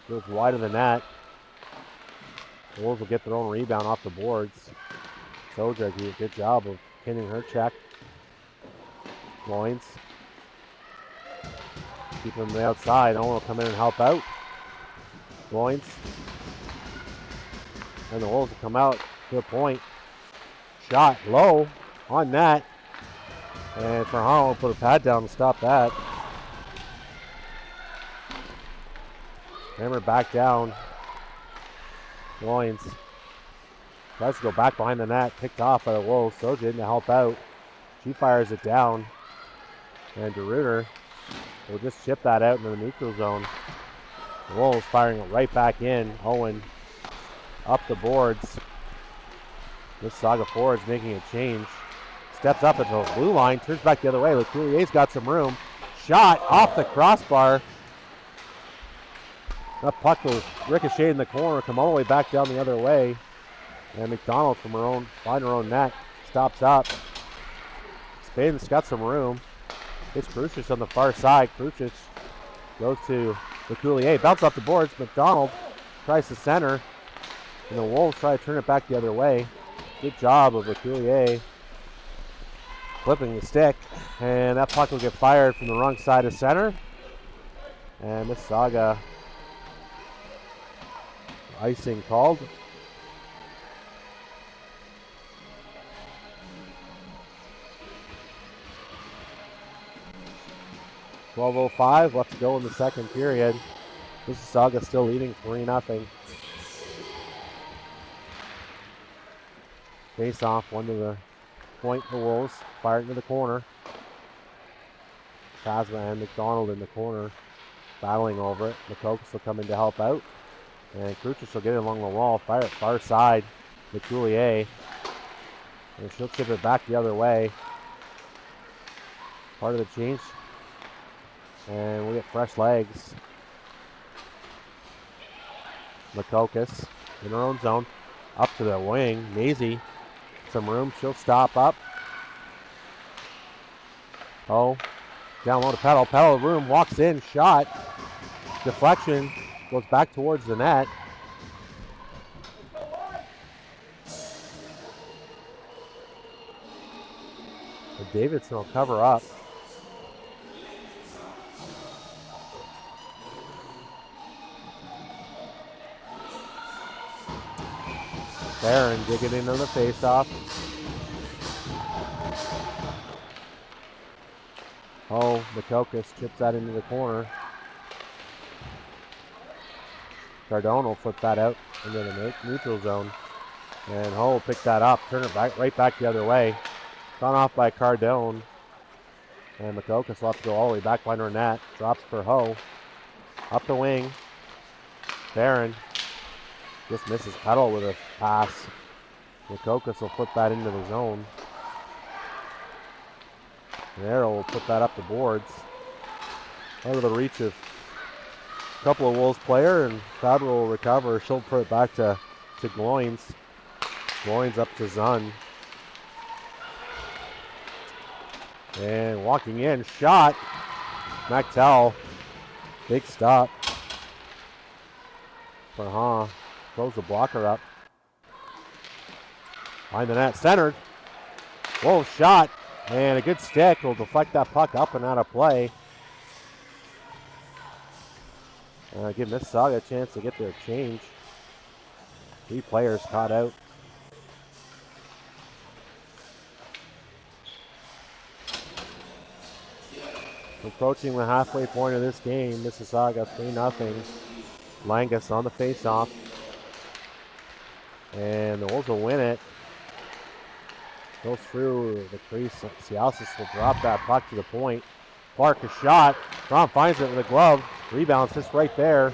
Goes wide of the net. The Wolves will get their own rebound off the boards. Soja did a good job of pinning her check. Loins. Keep them on the outside. Owen will come in and help out. Loins. And the Wolves will come out to the point. Shot low on net. And Farhan will put a pad down to stop that. Hammer back down. Loins tries to go back behind the net. Picked off by the Wolves. Soja in to help out. She fires it down. And DeRuiter will just chip that out into the neutral zone. The Wolves firing it right back in. Owen up the boards. Mississauga forwards making a change. Steps up at the blue line. Turns back the other way. Lecuyer's got some room. Shot off the crossbar. That puck will ricochet in the corner, come all the way back down the other way. And MacDonald from behind her own net stops up. Spaden's got some room. It's Crucius on the far side. Crucius goes to Lecuyer. Bounce off the boards. MacDonald tries to center. And the Wolves try to turn it back the other way. Good job of Lecuyer flipping the stick. And that puck will get fired from the wrong side of center. And Mississauga icing called. .12:05 left to go in the second period. Mississauga still leading 3-0. Face off, one to the point for Wolves. Fired into the corner. Pasma and MacDonald in the corner, battling over it. Makokis will come in to help out. And Crucius will get it along the wall. Fire it far side. Lecuyer. And she'll chip it back the other way. Part of the change. And we get fresh legs. Makokis in her own zone. Up to the wing. Maisie. Some room. She'll stop up. Oh. Down low to Peddle. Peddle room. Walks in. Shot. Deflection. Goes back towards the net. But Davidson will cover up. Theron digging into the faceoff. Oh, Makokis chips that into the corner. Cardone will flip that out into the neutral zone. And Ho will pick that up, turn it back, right back the other way. Gone off by Cardone. And Makokis will have to go all the way back behind her net. Drops for Ho. Up the wing. Theron just misses Peddle with a pass. Makokis will flip that into the zone. And Arrow will put that up the boards. Out of the reach of a couple of Wolves player, and Fabro will recover. She'll put it back to Gloins. Gloins up to Zunn. And walking in, shot. MacDonald. Big stop. Throws the blocker up. Behind the net, centered. Wolves shot. And a good stick will deflect that puck up and out of play. Give Mississauga a chance to get their change. 3 players caught out. Approaching the halfway point of this game, Mississauga 3-0. Langus on the faceoff. And the Wolves will win it. Goes through the crease. Cialis will drop that puck to the point. Clark a shot. Ron finds it with a glove. Rebounds just right there.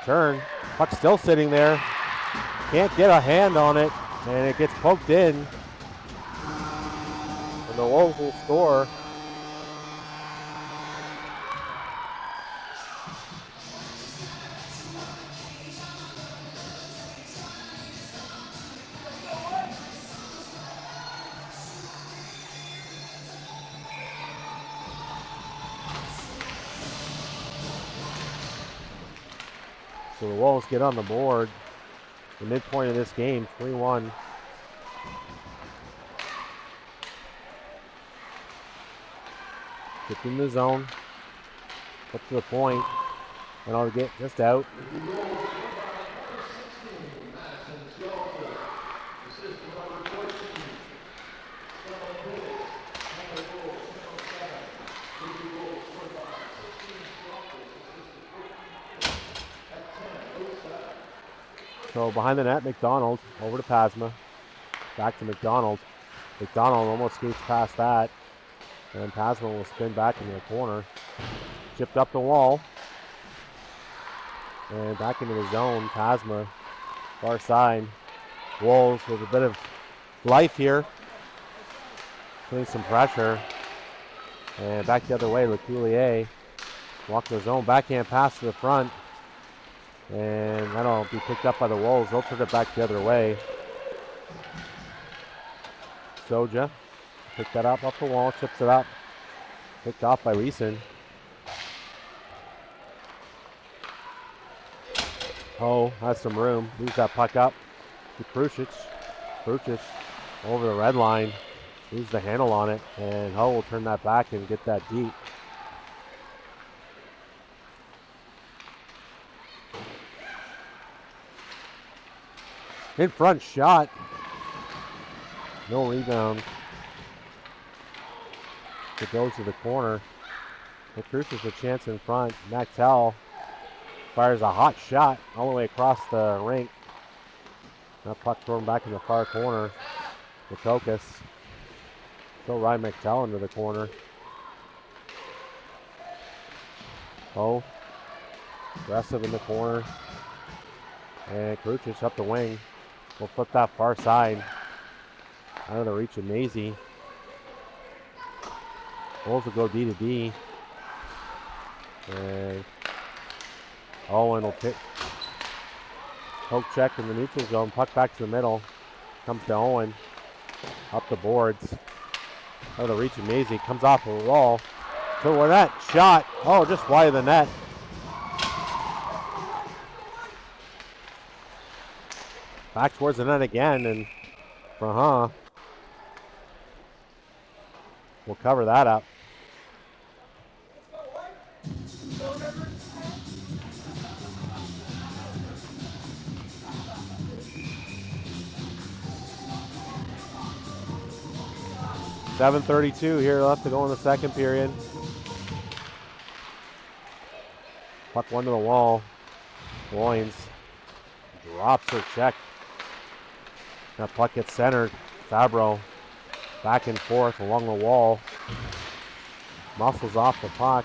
Turn. Puck still sitting there. Can't get a hand on it. And it gets poked in. And the Wolves will score. So the Wolves get on the board. The midpoint of this game, 3-1. Get in the zone. Up to the point. And I'll get just out. So behind the net, MacDonald over to Pasma. Back to MacDonald. MacDonald almost skates past that. And Pasma will spin back into the corner. Chipped up the wall. And back into the zone. Pasma, far side. Wolves with a bit of life here. Putting some pressure. And back the other way, Lecuyer. Walk the zone, backhand pass to the front. And that'll be picked up by the Wolves. They'll turn it back the other way. Soja pick that up off the wall, chips it up. Picked off by Leeson. Oh, has some room. Moves that puck up to Krucic. Krucic over the red line. Moves the handle on it. And Ho will turn that back and get that deep. In front shot. No rebound. It goes to the corner. The Crucius a chance in front. MacDonald fires a hot shot all the way across the rink. That puck thrown back in the far corner. Makokis. Still ride MacDonald into the corner. Oh. Aggressive in the corner. And Krucic up the wing. We'll flip that far side. Out of the reach of Maisie. Wolves will go D to D. And Owen will pick. Poke check in the neutral zone. Puck back to the middle. Comes to Owen. Up the boards. Out of the reach of Maisie. Comes off a wall. So with that shot. Oh, just wide of the net. Back towards the net again. And Pharand will cover that up. .7:32 here left to go in the second period. Puck one to the wall. Loins drops her check. That puck gets centered. Fabro back and forth along the wall. Muscles off the puck.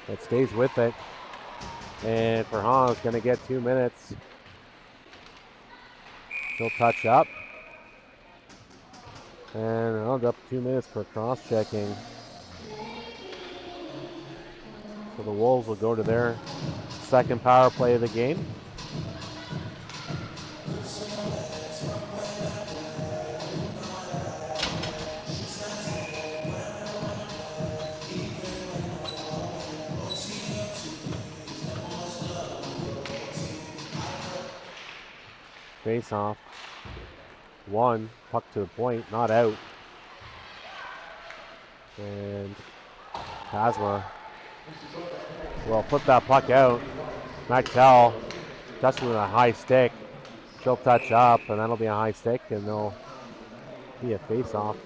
It stays with it. And Pharand is going to get 2 minutes. She'll touch up. And held up 2 minutes for cross-checking. So the Wolves will go to their second power play of the game. Face off. One, puck to the point, not out. And Pasma will flip that puck out. MacDonald touching with a high stick. She'll touch up, and that'll be a high stick, and there'll be a face off.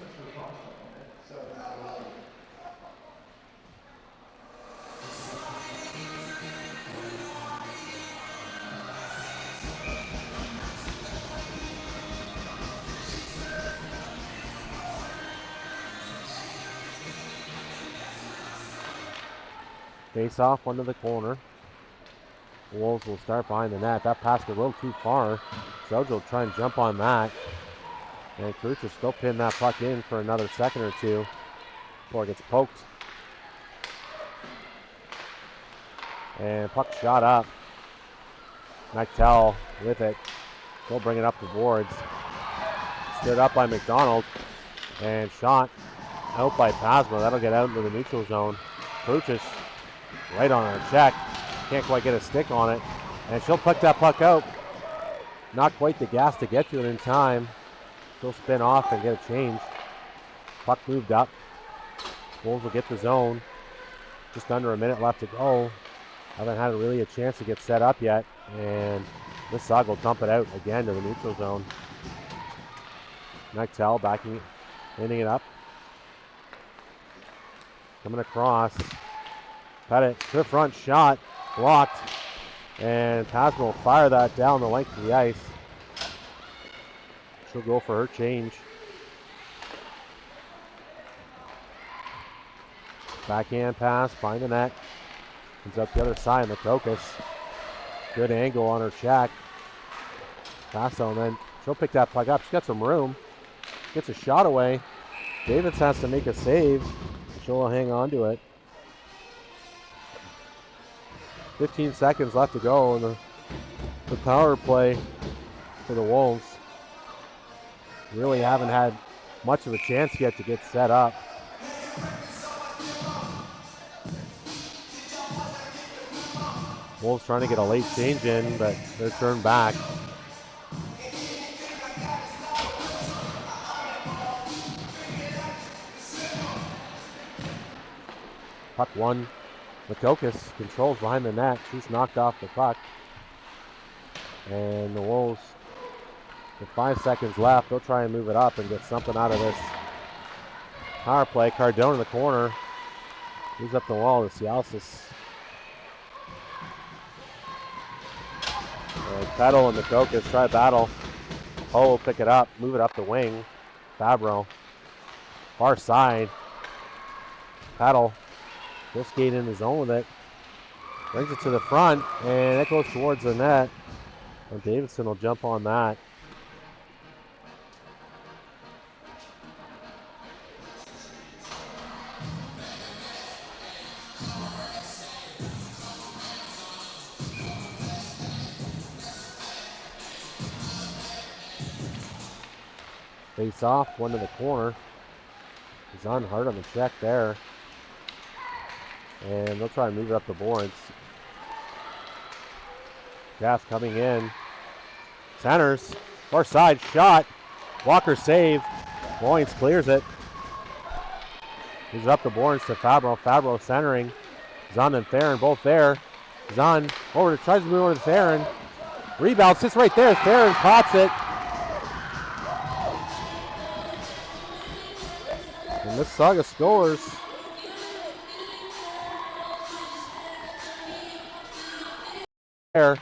Face off, one to the corner. Wolves will start behind the net. That passed a little too far. Suggs will try and jump on that. And Cruz will still pin that puck in for another second or two before it gets poked. And puck shot up. MacDonald with it. He'll bring it up the boards. Stood up by MacDonald. And shot out by Pasma. That'll get out into the neutral zone. Cruz right on her check. Can't quite get a stick on it. And she'll puck that puck out. Not quite the gas to get to it in time. She'll spin off and get a change. Puck moved up. Wolves will get the zone. Just under a minute left to go. Haven't had really a chance to get set up yet. And Mississauga will dump it out again to the neutral zone. MacDonald backing, ending it up. Coming across. Peddle to the front shot. Blocked. And Pasma will fire that down the length of the ice. She'll go for her change. Backhand pass, find the net. Comes up the other side, Makokis. Good angle on her check. Pass on, then she'll pick that puck up. She's got some room. Gets a shot away. Davis has to make a save. She'll hang on to it. 15 seconds left to go in the power play for the Wolves. Really haven't had much of a chance yet to get set up. Wolves trying to get a late change in, but they're turned back. Puck one. Makokis controls behind the net. She's knocked off the puck. And the Wolves, with 5 seconds left, they'll try and move it up and get something out of this power play. Cardone in the corner. Moves up the wall to Cialsis. And Peddle and Makokis try battle. Ho will pick it up, move it up the wing. Fabro. Far side. Peddle. He'll skate in the zone with it. Brings it to the front, and that goes towards the net. And Davidson will jump on that. Face off, one to the corner. Zunn hard on the check there. And they'll try and move it up the boards. Gas coming in. Centers. Far side shot. Walker save. Loins clears it. He's up the boards to Fabro. Fabro centering. Zunn and Theron both there. Zunn over to tries to move over to Theron. Rebound sits right there. Theron pops it. And Mississauga scores. There.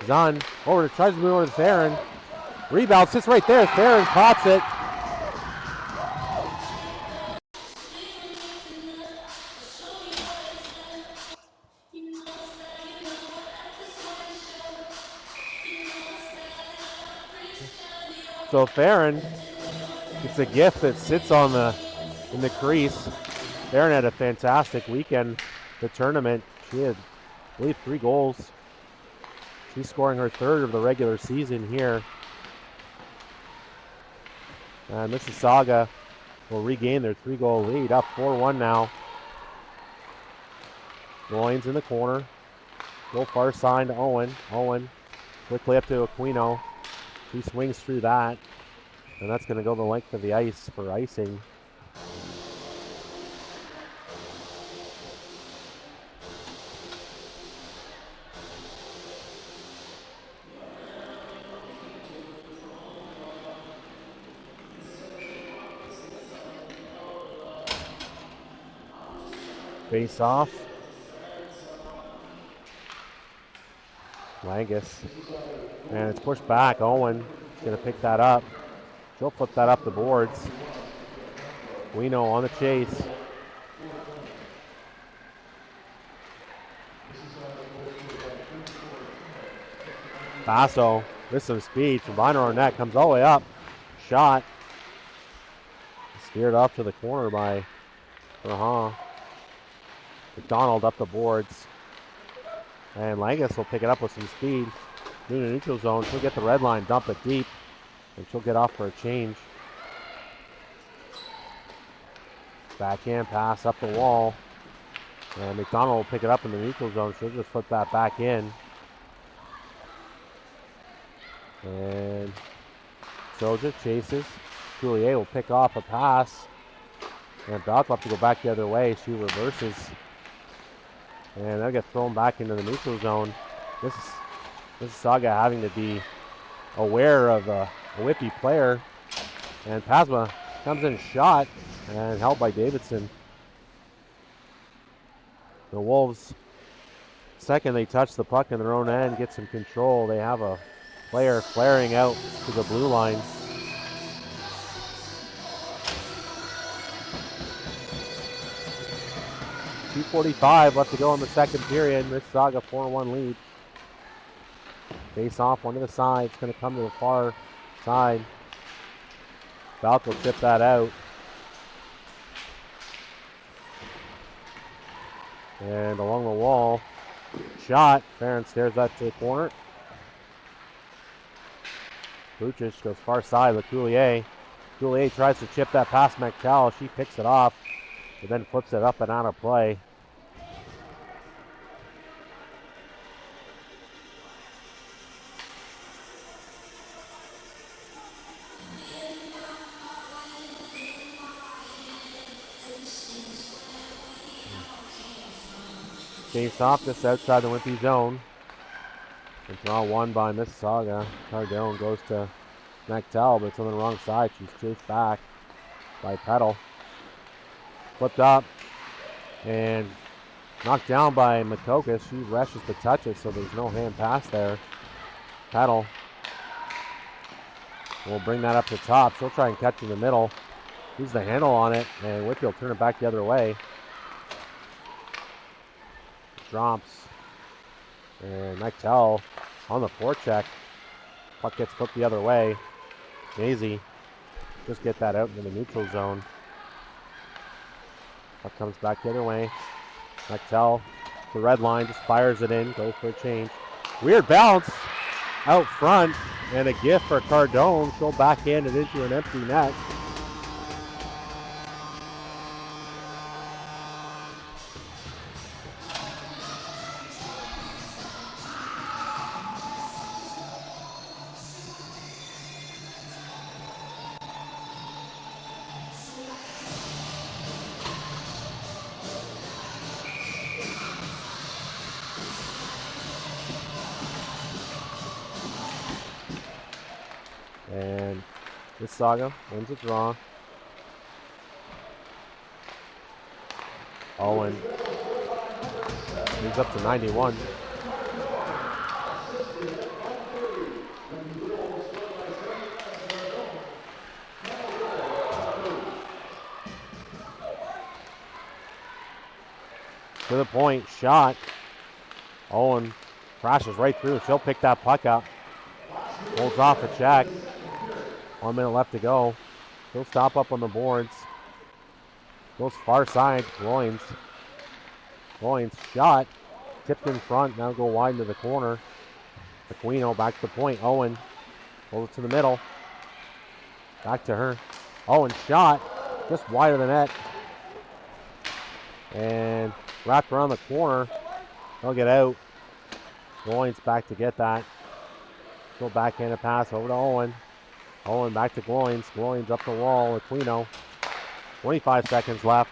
Zunn over to tries to move over to Theron. Rebound sits right there. Theron pops it. So Theron, it's a gift that sits on in the crease. Theron had a fantastic weekend. The tournament, she had, I believe, 3 goals. She's scoring her 3rd of the regular season here. And Mississauga will regain their 3-goal lead, up 4-1 now. Loins in the corner. Go far side to Owen. Owen quickly up to Aquino. He swings through that, and that's going to go the length of the ice for icing. Face off. Langus. And it's pushed back. Owen is going to pick that up. She'll flip that up the boards. Aquino on the chase. Basso with some speed. Combiner on net comes all the way up. Shot. Steered off to the corner by MacDonald up the boards. And Langus will pick it up with some speed. In the neutral zone, she'll get the red line, dump it deep, and she'll get off for a change. Backhand pass up the wall. And MacDonald will pick it up in the neutral zone. She'll just flip that back in. And Soja chases. Coulier will pick off a pass. And Doc will have to go back the other way. She reverses. And they'll get thrown back into the neutral zone. Mississauga having to be aware of a Whitby player. And Pasma comes in shot and held by Davidson. The Wolves, second they touch the puck in their own end, get some control. They have a player flaring out to the blue line. .245 left to go in the second period. Mississauga 4-1 lead. Face off, one to the side. It's going to come to the far side. Balk will chip that out. And along the wall, shot. Pharand stares that to the corner. Lucic goes far side with Coulier. Coulier tries to chip that past McTowell. She picks it off, but then flips it up and out of play. Face off just outside the Whitby zone. It's now won by Mississauga. Cardone goes to McTowell, but it's on the wrong side. She's chased back by Peddle. Flipped up and knocked down by Makokis. She rushes to touch it, so there's no hand pass there. Peddle will bring that up to top. She'll try and catch in the middle. Use the handle on it, and Whitby will turn it back the other way. Drops. And McTowell on the forecheck. Puck gets flipped the other way. Maisie just get that out into the neutral zone. Puck comes back the other way. McTowell, the red line, just fires it in. Goes for a change. Weird bounce out front. And a gift for Cardone. She'll backhand it into an empty net. And Mississauga wins a draw. Owen moves up to 91. To the point, shot. Owen crashes right through. She'll pick that puck up. Holds off a check. 1 minute left to go. She'll stop up on the boards. Goes far side. Groins shot. Tipped in front. Now go wide into the corner. Aquino back to the point. Owen holds it to the middle. Back to her. Owen shot. Just wide of the net. And wrapped around the corner. They'll get out. Groins back to get that. Go backhand a pass over to Owen. Owen back to Groins. Groins up the wall. Aquino. 25 seconds left.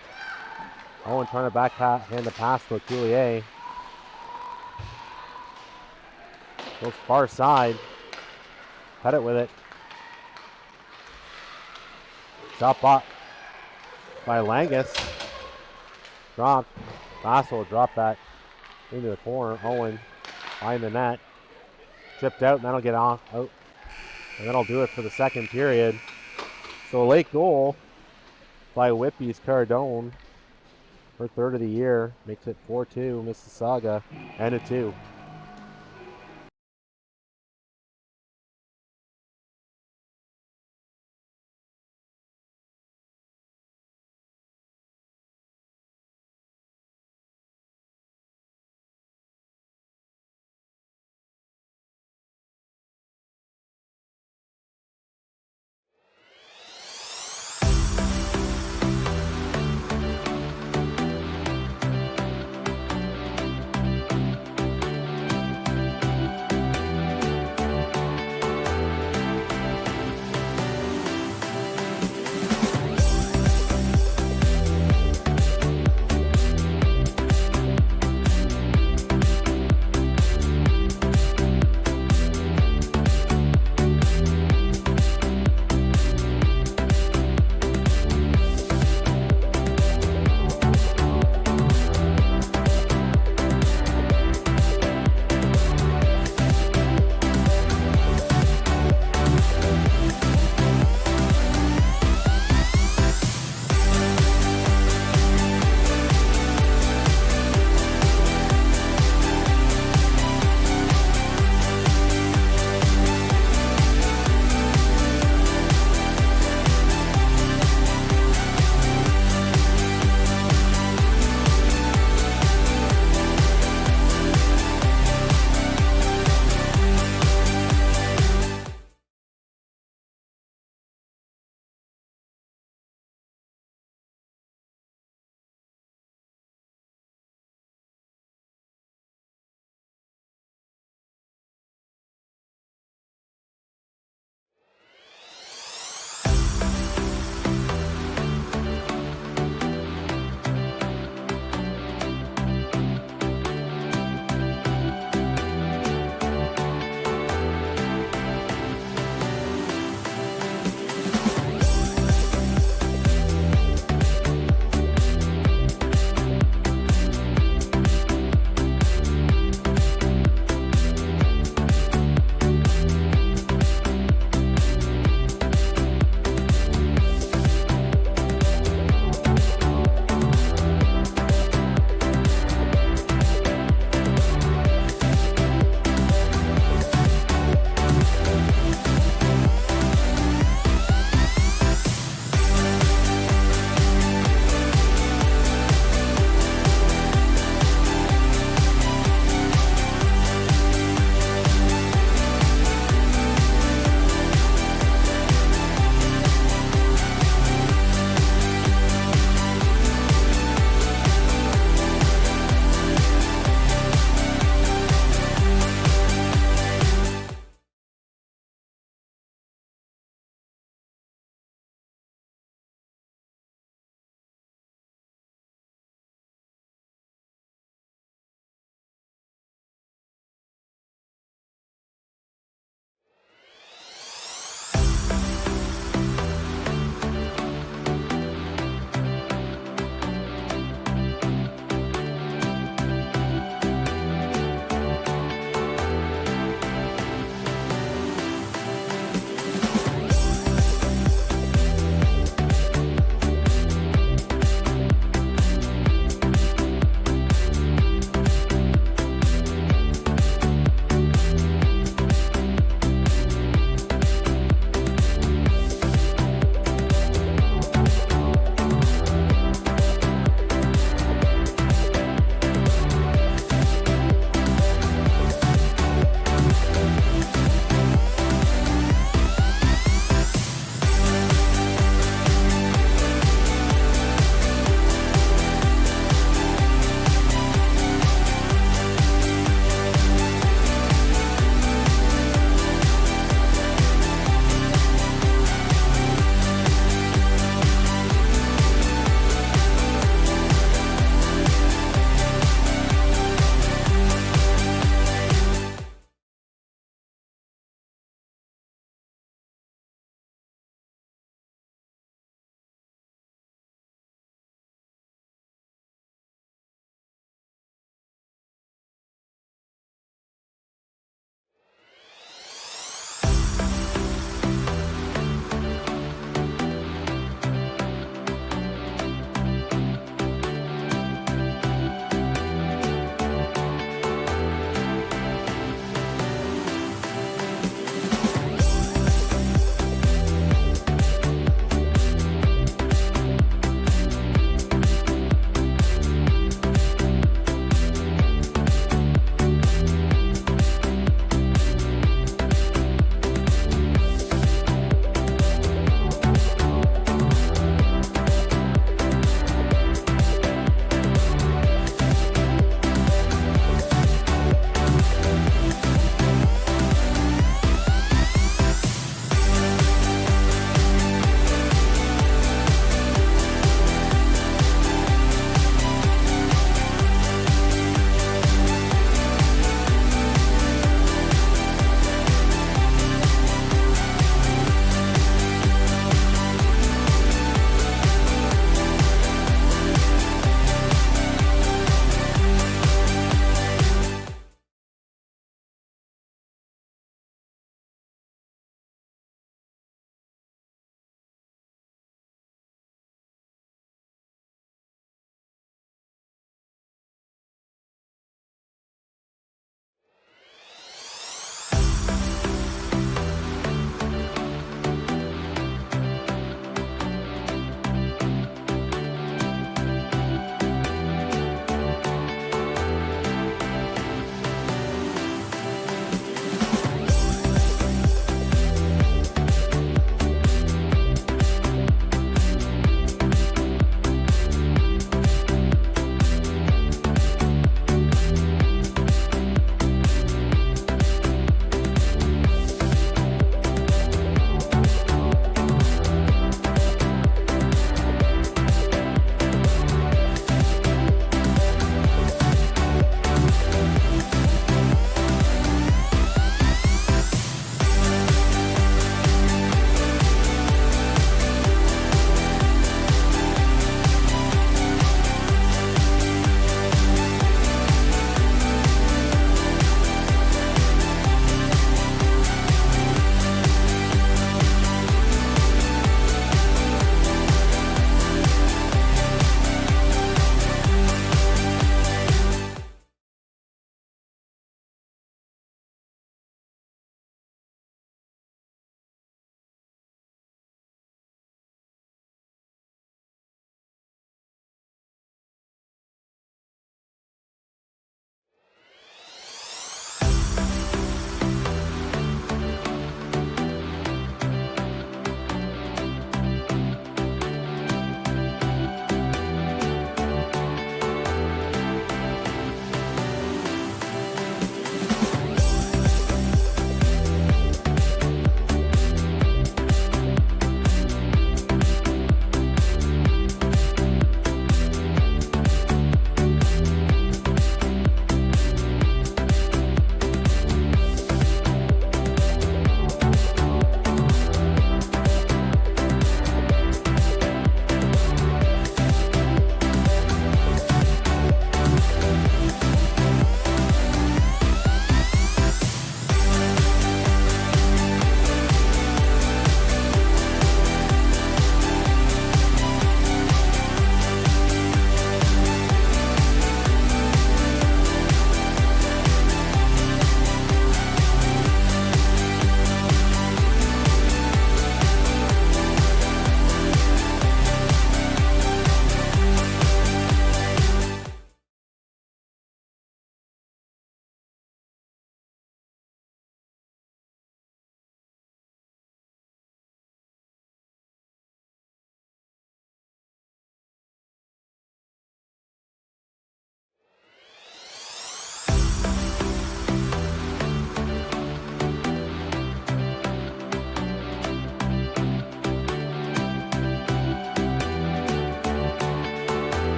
Owen trying to backhand the pass to Coulier. Goes far side. Cut it with it. Shot up by Langus. Dropped. Basso will drop that into the corner. Owen behind the net. Chipped out, and that'll get off out. And that'll do it for the second period. So a late goal by Whitby's Cardone. Her third of the year. Makes it 4-2 Mississauga and a 2.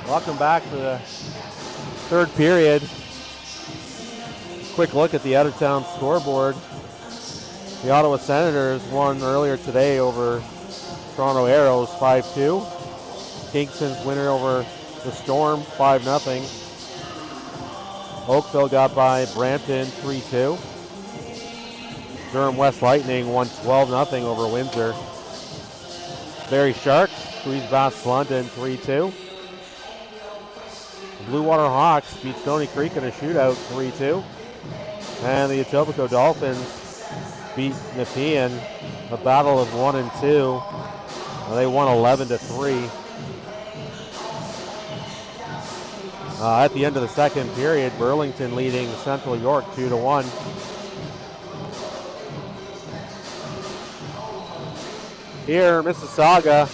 Welcome back to the third period. Quick look at the out-of-town scoreboard. The Ottawa Senators won earlier today over Toronto Arrows 5-2. Kingston's winner over the Storm 5-0. Oakville got by Brampton 3-2. Durham West Lightning won 12-0 over Windsor. Barrie Sharks squeezed past London 3-2. Blue Water Hawks beat Stony Creek in a shootout 3-2. And the Etobicoke Dolphins beat Nepean, a battle of 1 and 2. They won 11-3. At the end of the second period, Burlington leading Central York 2-1. Here, Mississauga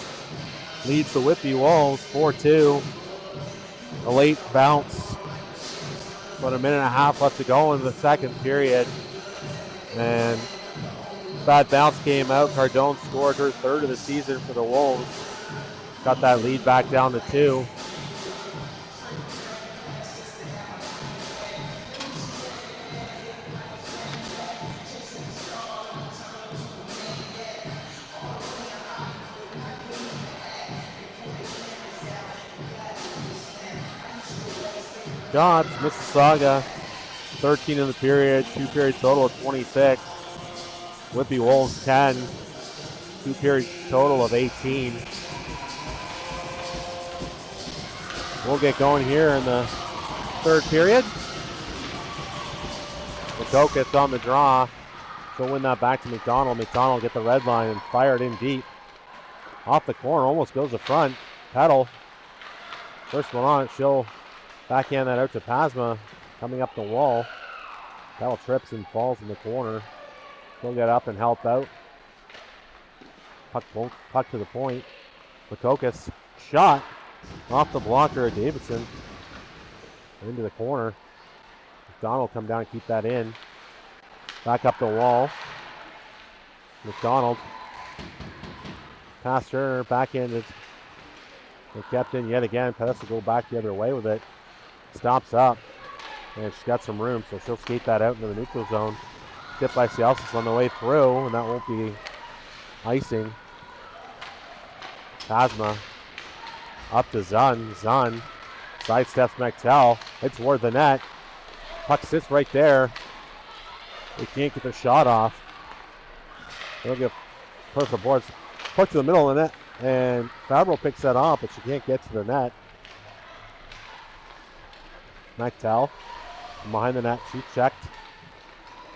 leads the Whitby Wolves 4-2. A late bounce, about a minute and a half left to go in the second period. And bad bounce came out. Cardone scored her third of the season for the Wolves. Got that lead back down to 2. Shots, Mississauga, 13 in the period, 2-period total of 26. Whitby Wolves 10, 2-period total of 18. We'll get going here in the third period. Makokis on the draw. She'll win that back to MacDonald. MacDonald get the red line and fire it in deep. Off the corner, almost goes to front. Peddle, first one on it, she'll backhand that out to Pasma, coming up the wall. Peddle trips and falls in the corner. She'll get up and help out. Puck to the point. Makokis shot off the blocker of Davidson. Into the corner. MacDonald come down and keep that in. Back up the wall. MacDonald. Past her, backhanded. They kept in yet again. Pettis will go back the other way with it. Stops up. And she's got some room, so she'll skate that out into the neutral zone. Tipped by Cialsis on the way through, and that won't be icing. Pasma up to Zunn. Zunn sidesteps Mechtel. It's toward the net. Puck sits right there. They can't get the shot off. They'll get personal boards. Puck to the middle of the net, and Fabro picks that off, but she can't get to the net. Mechtel from behind the net. She checked.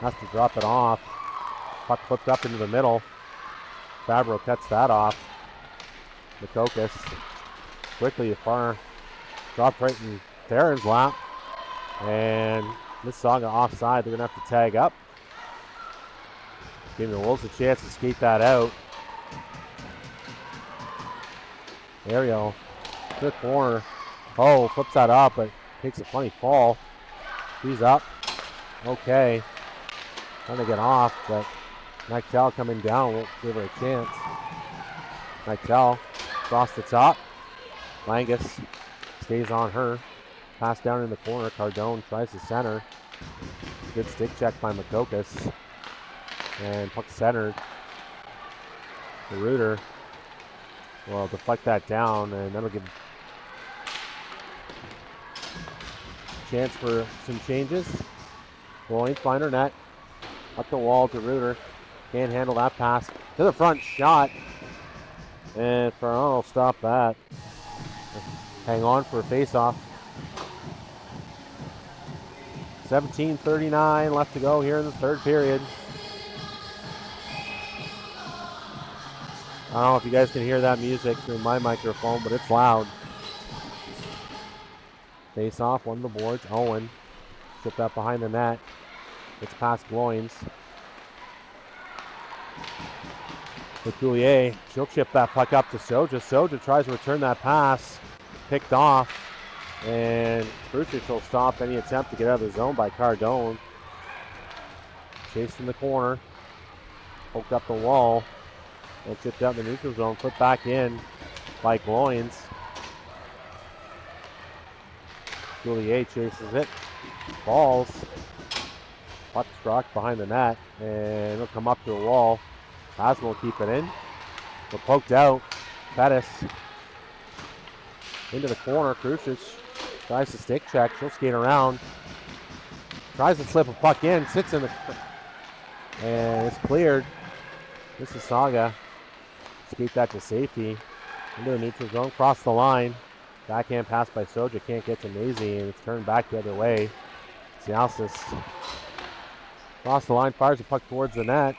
Has to drop it off. Puck flipped up into the middle. Fabro cuts that off. Makokis quickly far. Dropped right in Theron's lap. And Mississauga offside. They're going to have to tag up. Giving the Wolves a chance to skate that out. Ariel to the corner. Oh, flips that up, but takes a funny fall. He's up. Okay. Trying to get off, but Mechtel coming down won't give her a chance. Mechtel across the top. Langus stays on her. Pass down in the corner. Cardone tries to center. Good stick check by Makokis. And puck centered. The Reuter will deflect that down, and that'll give chance for some changes. Going, find her net. Up the wall to Reuter. Can't handle that pass. To the front shot. And Ferraro will stop that. Hang on for a face-off. 17:39 left to go here in the third period. I don't know if you guys can hear that music through my microphone, but it's loud. Face off, one of the boards. Owen. Chip that behind the net. It's past Gloins. Lecuyer. She'll chip that puck up to Soja. Soja tries to return that pass. Picked off. And Krucic will stop any attempt to get out of the zone by Cardone. Chased from the corner. Poked up the wall. And chipped out in the neutral zone. Put back in by Gloins. Lecuyer chases it. Falls. Puck struck behind the net. And it'll come up to the wall. Pasma will keep it in. But poked out. Pettis. Into the corner. Krucic tries to stick check. She'll skate around. Tries to slip a puck in. Sits in the... And it's cleared. Mississauga. Skate that to safety. Into the neutral zone. Cross the line. Backhand pass by Soja. Can't get to Maisie. And it's turned back the other way. Sialsis. Cross the line. Fires the puck towards the net.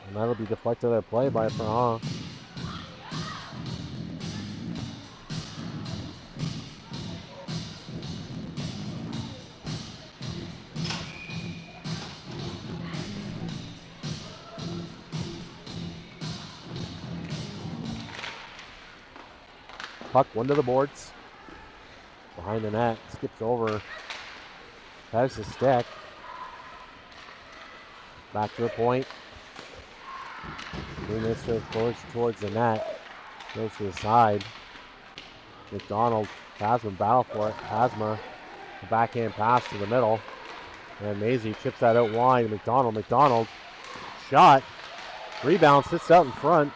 And that'll be deflected at play by Farhan. Puck, one to the boards. Behind the net. Skips over. Has the stick. Back to the point. Doing this towards the net. Goes to the side. MacDonald. Pasma battle for it. Pasma. The backhand pass to the middle. And Maisie chips that out wide. MacDonald. Shot. Rebound. Sits out in front.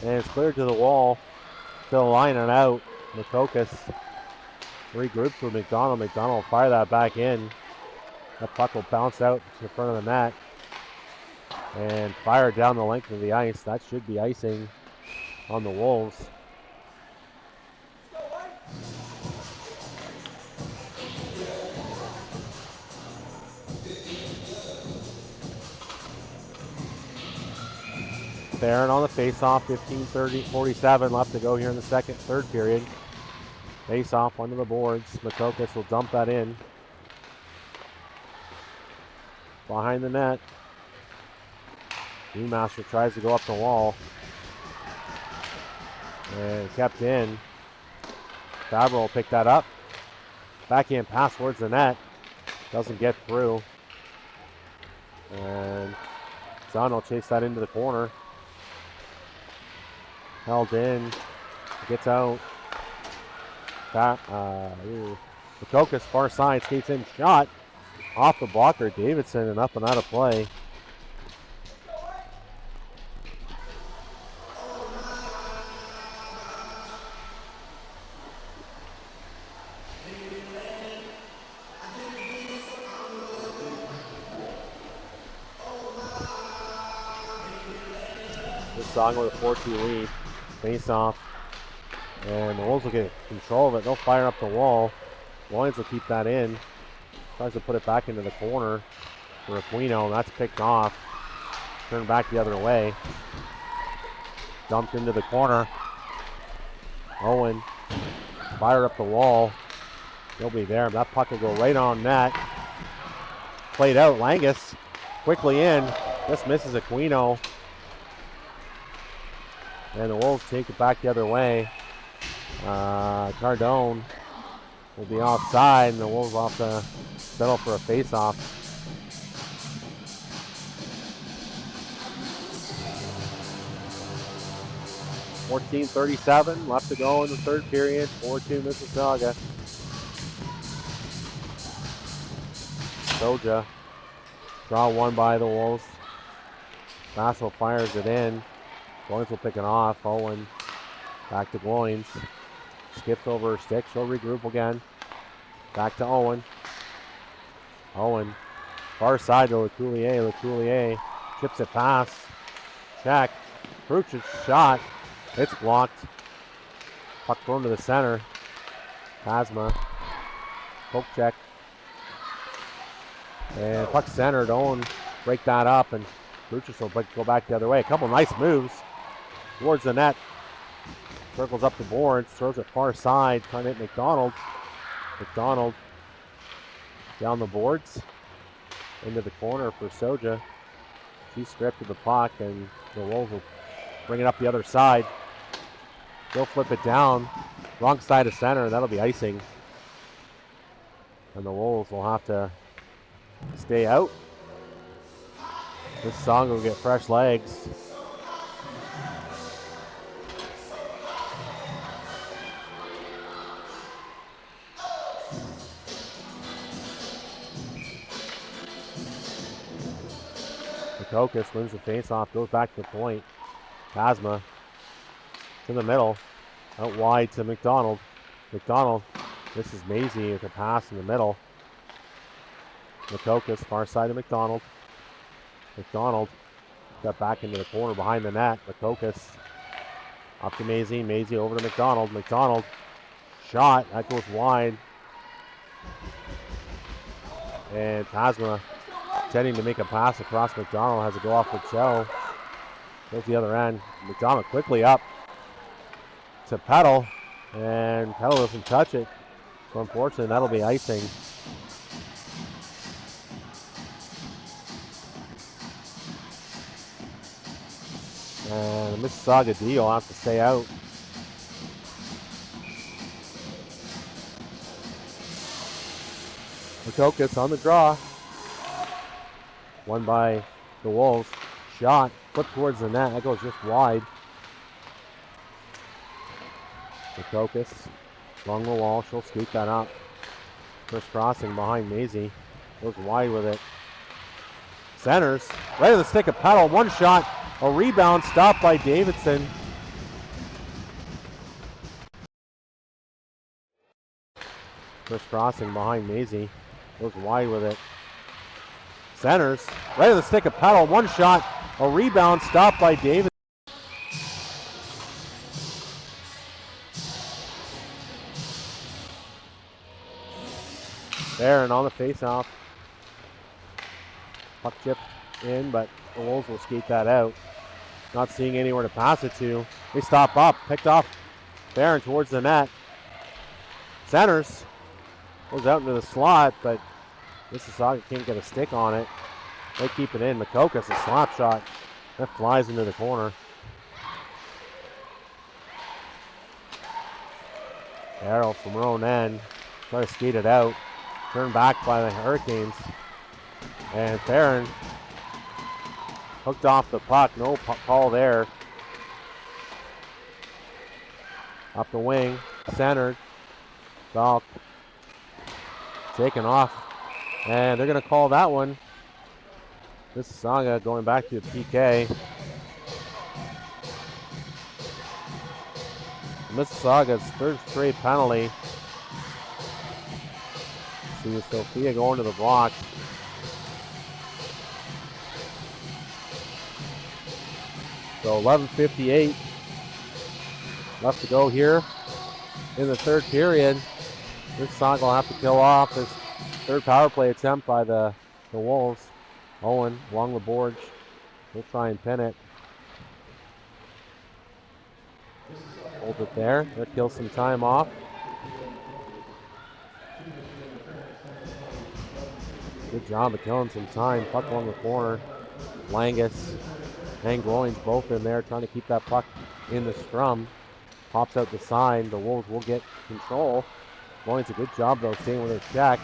And it's cleared to the wall. To the line and out. Makokis regroups with MacDonald. MacDonald will fire that back in. That puck will bounce out to the front of the net. And fire down the length of the ice. That should be icing on the Wolves. Theron on the faceoff, 15-30-47 left to go here in the third period. Faceoff onto the boards. Makokis will dump that in. Behind the net. Newmaster tries to go up the wall. And kept in. Fabro will pick that up. Backhand pass towards the net. Doesn't get through. And Zunn will chase that into the corner. Held in. Gets out. Makokis far side. Skates in. Shot. Off the blocker. Davidson and up and out of play. Mississauga with a 4-2 lead. Face off. And the Wolves will get control of it. They'll fire up the wall. Lions will keep that in. Tries to put it back into the corner for Aquino. That's picked off. Turned back the other way. Dumped into the corner. Owen. Fire up the wall. He'll be there. That puck will go right on net. Played out. Langus quickly in. Just misses Aquino. And the Wolves take it back the other way. Cardone will be offside, and the Wolves will have to settle for a face-off. .37 left to go in the third period. 4-2 Mississauga. Soja. Draw one by the Wolves. Basso fires it in. Goins will pick it off. Owen back to Goins. Skips over her stick. She'll regroup again. Back to Owen. Owen. Far side to Lecuyer. Lecuyer chips it past. Check. Kruch's shot. It's blocked. Puck thrown to the center. Pasma. Poke check. And puck centered. Owen break that up, and Kruch's will go back the other way. A couple nice moves towards the net. Circles up the boards. Throws it far side. Trying to hit MacDonald. MacDonald down the boards. Into the corner for Soja. She stripped of the puck, and the Wolves will bring it up the other side. They'll flip it down. Wrong side of center. That'll be icing. And the Wolves will have to stay out. This song will get fresh legs. Makokis wins the face-off, goes back to the point. Pasma to the middle, out wide to MacDonald. MacDonald, this is Maisie with a pass in the middle. Makokis, far side of MacDonald. MacDonald got back into the corner behind the net. Makokis up to Maisie. Maisie over to MacDonald. MacDonald shot, that goes wide. And Pasma intending to make a pass across MacDonald, has to go off the toe. Goes the other end. MacDonald quickly up to Peddle, and Peddle doesn't touch it. So unfortunately, that'll be icing. And the Mississauga D will have to stay out. Makokis on the draw. Won by the Wolves. Shot, flipped towards the net. That goes just wide. Makokis along the wall. She'll scoop that up. First crossing behind Maisie. Goes wide with it. Centers. Right to the stick of Peddle. One shot. A rebound stopped by Davidson. First crossing behind Maisie. Goes wide with it. Centers. Right to the stick of Peddle. One shot. A rebound stopped by Davidson. Theron on the face-off. Puck chipped in, but the Wolves will skate that out. Not seeing anywhere to pass it to. They stop up. Picked off Theron towards the net. Centers. Goes out into the slot, but Mississauga can't get a stick on it. They keep it in. Makokis, a slap shot. That flies into the corner. Arrow from her own end. Try to skate it out. Turned back by the Hurricanes. And Theron hooked off the puck. No call there. Up the wing. Centered. Falk. Taken off. And they're going to call that one. Mississauga going back to the PK. Mississauga's third straight penalty. See Sophia going to the block. So 11:58 left to go here in the third period. Mississauga will have to kill off this third power play attempt by the Wolves. Owen along the boards. We'll try and pin it. Hold it there. That kills some time off. Good job of killing some time. Puck along the corner. Langus and Groins both in there trying to keep that puck in the scrum. Pops out the side. The Wolves will get control. Groins a good job though staying with her check.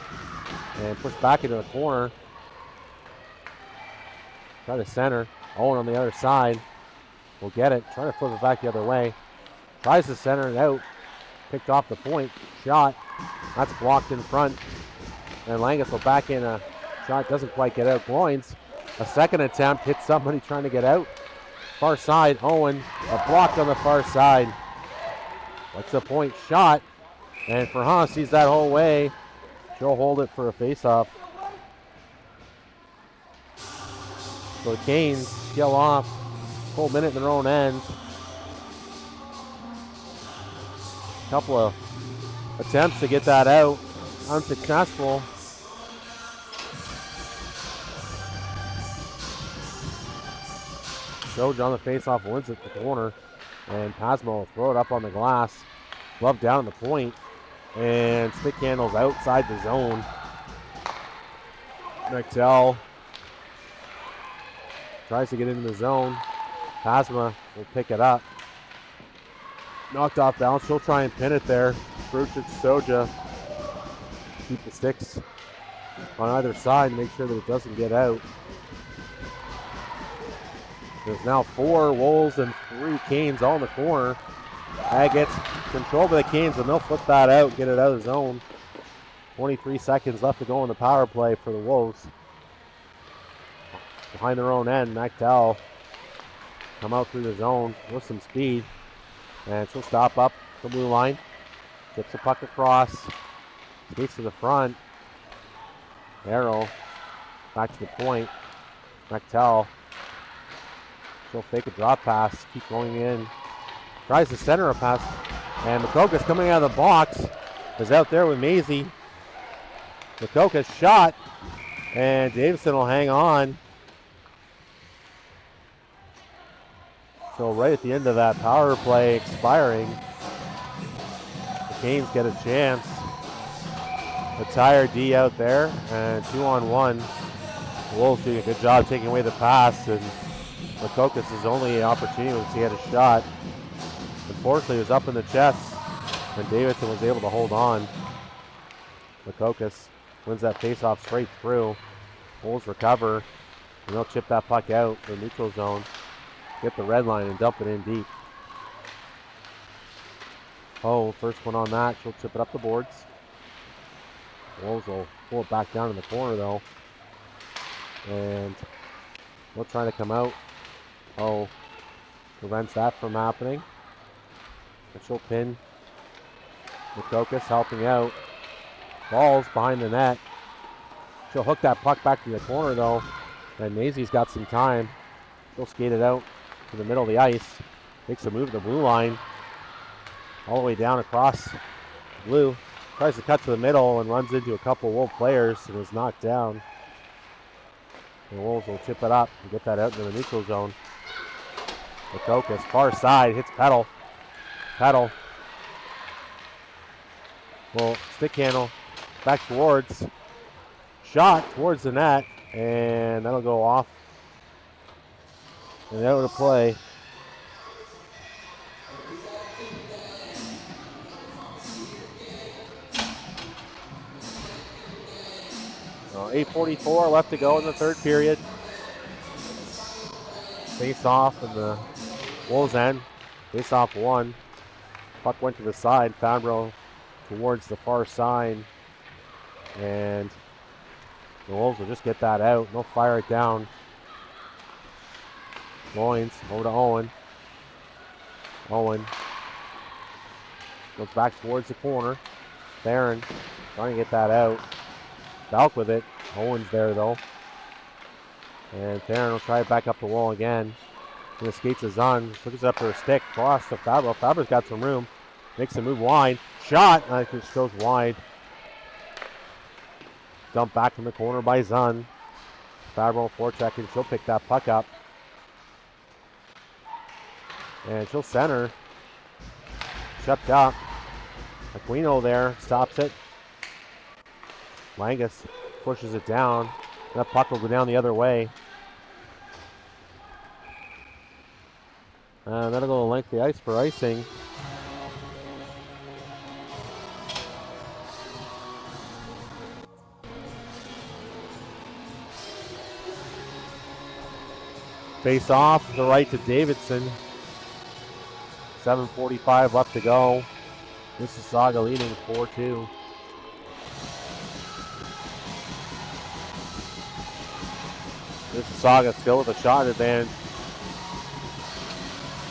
And push back into the corner. Try to center. Owen on the other side. Will get it. Trying to flip it back the other way. Tries to center it out. Picked off the point. Shot. That's blocked in front. And Langus will back in a shot. Doesn't quite get out. Groins. A second attempt. Hits somebody trying to get out. Far side. Owen. A block on the far side. What's the point? Shot. And Pharand sees that whole way. She'll hold it for a face-off. So the Canes kill off. Full minute in their own end. Couple of attempts to get that out. Unsuccessful. Doge on the face-off wins at the corner. And Pasma will throw it up on the glass. Glove down on the point. And stick handles outside the zone. McDowell tries to get into the zone. Pasma will pick it up. Knocked off balance. She'll try and pin it there. Brucic, Soja. Keep the sticks on either side and make sure that it doesn't get out. There's now 4 Wolves and 3 Canes all in the corner. That gets controlled by the Canes, and they'll flip that out, get it out of the zone. 23 seconds left to go in the power play for the Wolves. behind their own end. MacDonald come out through the zone with some speed. And she'll stop up the blue line. Gets the puck across. Skates to the front. Arrow back to the point. MacDonald. She'll fake a drop pass. Keep going in. Tries to center a pass. And Makokis coming out of the box is out there with Maisie. Makokis shot. And Davidson will hang on. So right at the end of that power play expiring, the Canes get a chance. The tire D out there, and 2-on-1. The Wolves doing a good job taking away the pass, and Makokis' only opportunity was he had a shot. Unfortunately, it was up in the chest, and Davidson was able to hold on. Makokis wins that faceoff straight through. Wolves recover, and they'll chip that puck out to the neutral zone. Get the red line and dump it in deep. Oh, first one on that. She'll chip it up the boards. Wolves will pull it back down in the corner though. And they'll try to come out. Oh, prevents that from happening. And she'll pin Makokis helping out. Ball's behind the net. She'll hook that puck back to the corner though. And Maisie's got some time. She'll skate it out to the middle of the ice. Makes a move to the blue line. All the way down across blue. Tries to cut to the middle and runs into a couple Wolf players and is knocked down. The Wolves will chip it up and get that out into the neutral zone. Makokis, far side, hits Peddle. Peddle. Well, stick handle back towards. Shot towards the net, and that'll go off. And out of play. Well, 8:44 left to go in the third period. Face off in the Wolves end. Face off one. Puck went to the side. Fabro towards the far side. And the Wolves will just get that out. They'll fire it down. Loins over to Owen. Owen goes back towards the corner. Theron trying to get that out. Balk with it. Owen's there though. And Theron will try it back up the wall again. And escapes to Zunn. Puts it up to her stick. Cross to Fabro. Fabro's got some room. Makes a move wide. Shot. I think it goes wide. Dumped back in the corner by Zunn. Fabro forechecking. She'll pick that puck up. And she'll center. Shucked up. Aquino there. Stops it. Langus pushes it down. That puck will go down the other way. And that'll go the length of the ice for icing. Face off to the right to Davidson. 7:45 left to go. Mississauga leading 4-2. Mississauga still with a shot advantage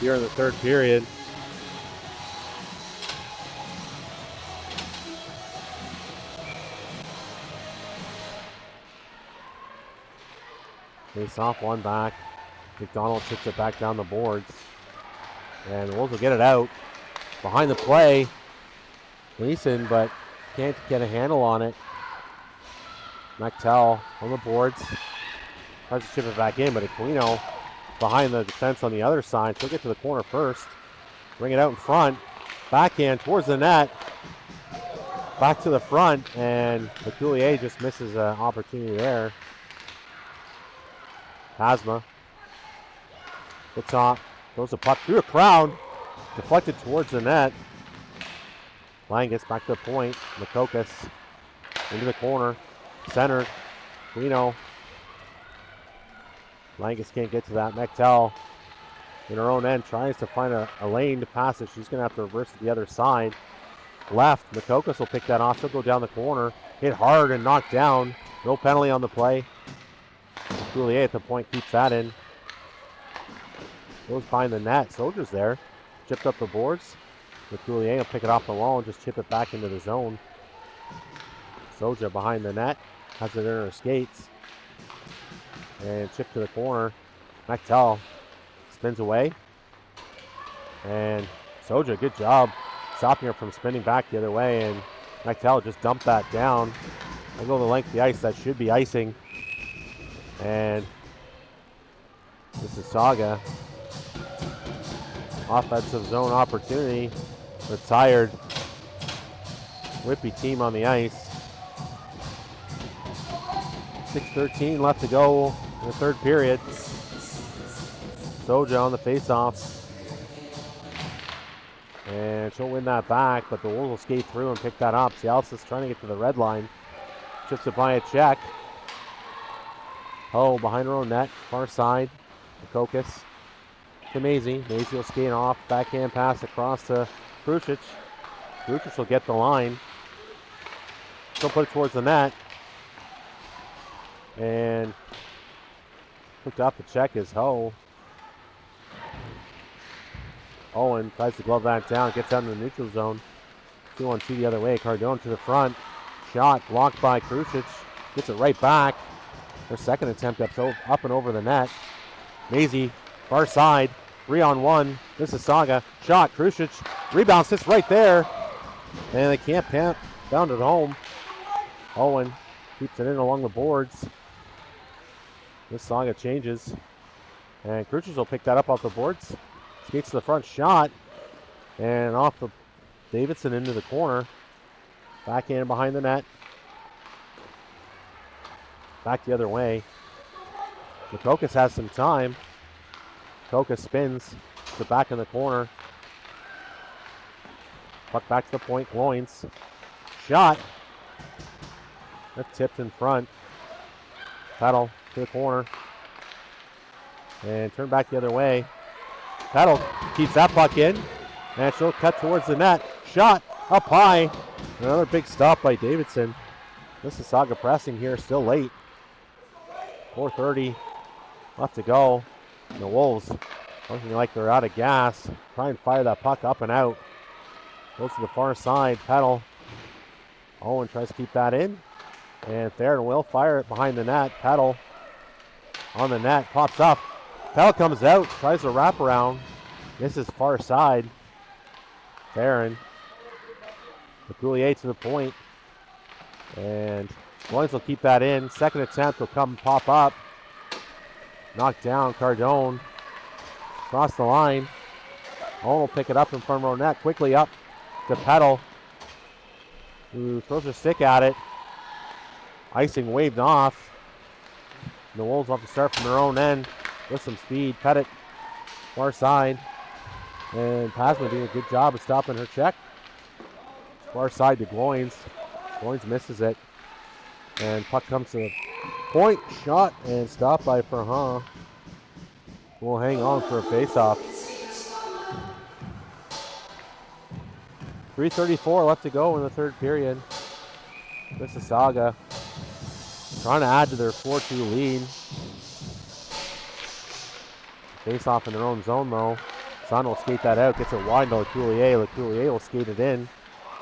here in the third period. Face off one back. MacDonald chips it back down the boards. And the Wolves will get it out. Behind the play. Gleason, but can't get a handle on it. MacDonald on the boards. Tries to chip it back in, but Aquino behind the defense on the other side. She'll get to the corner first. Bring it out in front. Backhand towards the net. Back to the front, and Lecuyer just misses an opportunity there. Pasma. The top. Throws the puck through a crowd. Deflected towards the net. Langus back to the point. Makokis into the corner. Center. Aquino. Langus can't get to that. MacDonald in her own end tries to find a lane to pass it. She's going to have to reverse to the other side. Left. Makokis will pick that off. She'll go down the corner. Hit hard and knocked down. No penalty on the play. Lecuyer at the point keeps that in. Goes behind the net. Soldier's there. Chipped up the boards. Lecuyer will pick it off the wall and just chip it back into the zone. Soldier behind the net. Has it in her skates. And chip to the corner. MacDonald spins away. And Soldier, good job stopping her from spinning back the other way. And MacDonald just dumped that down. I'll go the length of the ice. That should be icing. And Mississauga. Offensive zone opportunity. The tired Whitby team on the ice. 6:13 left to go in the third period. Soja on the faceoff. And she'll win that back, but the Wolves will skate through and pick that up. Cialis trying to get to the red line. Chips it by a check. Oh, behind her own net. Far side. Makokis to Maisie. Maisie will skate off. Backhand pass across to Krucic. Krucic will get the line. She'll put it towards the net. And hooked off the check is Ho. Owen tries to glove that down, gets out in the neutral zone. 2-on-2 the other way. Cardone to the front. Shot blocked by Krucic. Gets it right back. Her second attempt up and over the net. Maisie, far side. 3-on-1. Mississauga. Shot. Krucic. Rebound sits right there. And they can't pound it home. Owen keeps it in along the boards. Mississauga changes. And Krucic will pick that up off the boards. Skates to the front, shot, and off of Davidson into the corner. Backhand behind the net. Back the other way. Makokis has some time. Makokis spins to the back in the corner. Puck back to the point, Loins. Shot. That's tipped in front. Peddle to the corner. And turn back the other way. Peddle keeps that puck in, and she'll cut towards the net. Shot up high. Another big stop by Davidson. Mississauga pressing here, still late. 4:30 left to go. And the Wolves looking like they're out of gas. Try and fire that puck up and out. Goes to the far side. Peddle. Owen tries to keep that in. And Theron will fire it behind the net. Peddle on the net, pops up. Peddle comes out, tries to wrap around. Misses far side. Theron. Lecuyer to the point. And Loins will keep that in. Second attempt will come pop up. Knocked down. Cardone. Across the line. Owen will pick it up in front row net. Quickly up to Peddle, who throws a stick at it. Icing waved off. The Wolves will have to start from their own end with some speed. Pettit, far side. And Pasma doing a good job of stopping her check. Far side to Gloins. Gloins misses it. And puck comes to the point. Shot and stopped by Farhan. We'll hang on for a face-off. 3:34 left to go in the third period. Mississauga trying to add to their 4-2 lead. Face off in their own zone though. Zunn will skate that out, gets it wide to Lecuyer. Lecuyer will skate it in.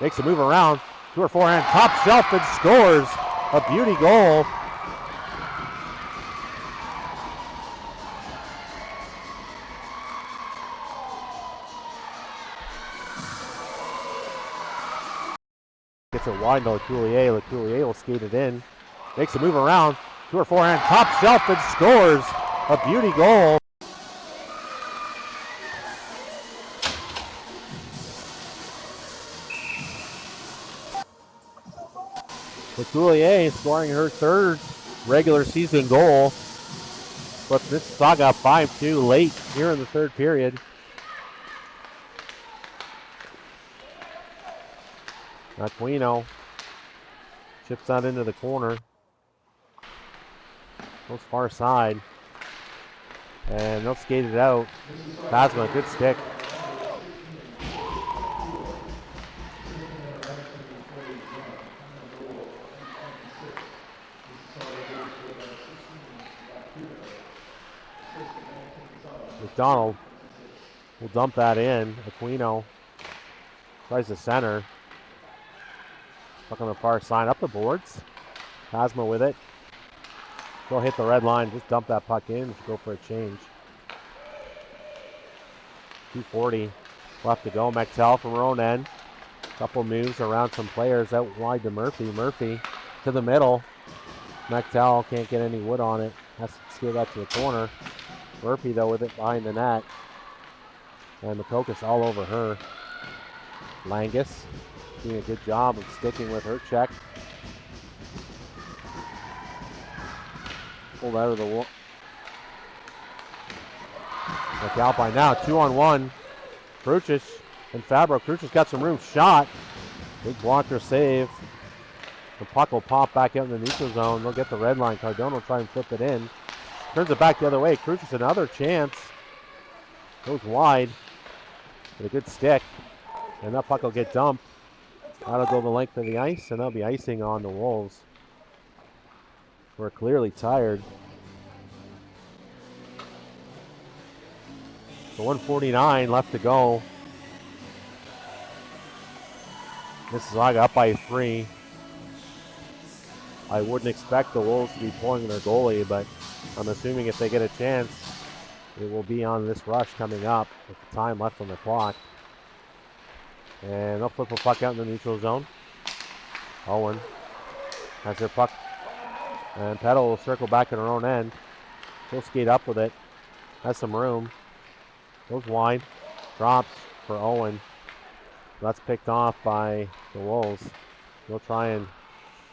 Makes a move around. To her forehand, top shelf and scores. A beauty goal. Gets it wide to Lecuyer. Lecuyer will skate it in. Makes a move around. To her forehand, top shelf and scores. A beauty goal. Lecuyer scoring her third regular season goal. But Mississauga 5-2 late here in the third period. Aquino chips that into the corner. Goes far side. And they'll skate it out. Pasma, good stick. MacDonald will dump that in. Aquino tries to center. Puck on the far side, up the boards. Pasma with it. She'll hit the red line, just dump that puck in. She'll go for a change. 2:40 left to go. Mechtel from her own end. Couple moves around some players out wide to Murphy. Murphy to the middle. Mechtel can't get any wood on it. Has to steal that to the corner. Murphy though with it behind the net. And Makokis all over her. Langus doing a good job of sticking with her check. Pulled out of the wall. Look out by now. 2-on-1. Crucius and Fabro. Crucius got some room. Shot. Big blocker save. The puck will pop back out in the neutral zone. They'll get the red line. Cardone will try and flip it in. Turns it back the other way. Crucius another chance. Goes wide. With a good stick. And that puck will get dumped. That'll go the length of the ice, and they'll be icing on the Wolves. We're clearly tired. So 1:49 left to go. Mississauga up by 3. I wouldn't expect the Wolves to be pulling their goalie, but I'm assuming if they get a chance, it will be on this rush coming up with the time left on the clock. And they'll flip a puck out in the neutral zone. Owen has her puck. And Peddle will circle back in her own end. She'll skate up with it. Has some room. Goes wide. Drops for Owen. That's picked off by the Wolves. They'll try and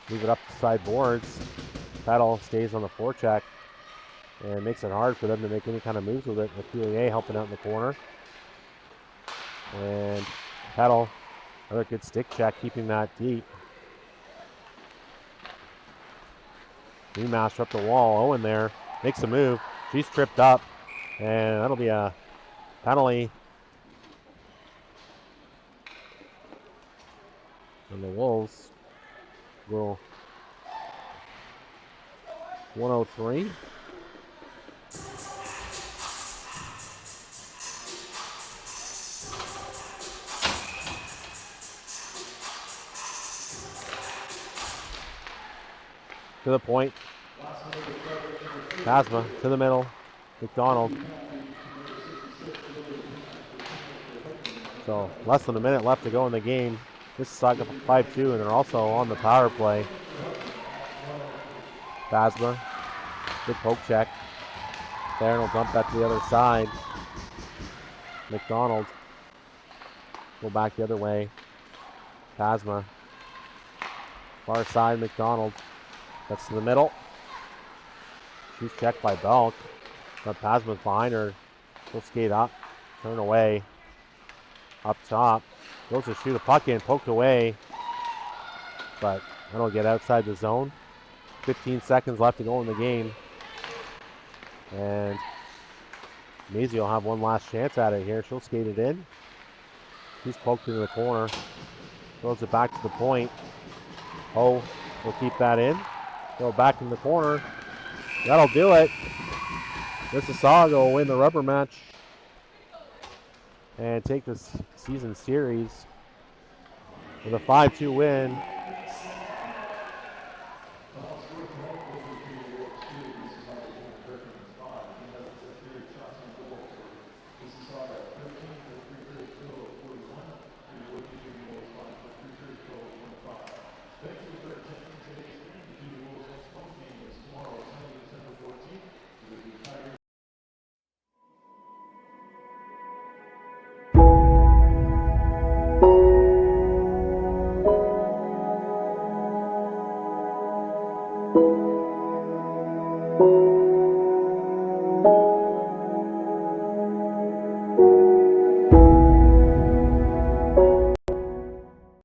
move it up the side boards. Peddle stays on the forecheck. And makes it hard for them to make any kind of moves with it. Lecuyer helping out in the corner. And Peddle, another good stick check, keeping that deep. Remaster up the wall. Owen there makes a move. She's tripped up, and that'll be a penalty. And the Wolves will 103. To the point. Pasma to the middle. MacDonald. So less than a minute left to go in the game. Mississauga 5-2, and they're also on the power play. Pasma. Good poke check. Theron will dump that to the other side. MacDonald. Go back the other way. Pasma. Far side, MacDonald. That's to the middle. She's checked by Belk. But Pasma's behind her. She'll skate up. Turn away. Up top. Goes to shoot a puck in. Poked away. But that'll get outside the zone. 15 seconds left to go in the game. And Maisie will have one last chance at it here. She'll skate it in. She's poked into the corner. Throws it back to the point. Ho will keep that in. Go back in the corner. That'll do it. Mississauga will win the rubber match and take this season series with a 5-2 win.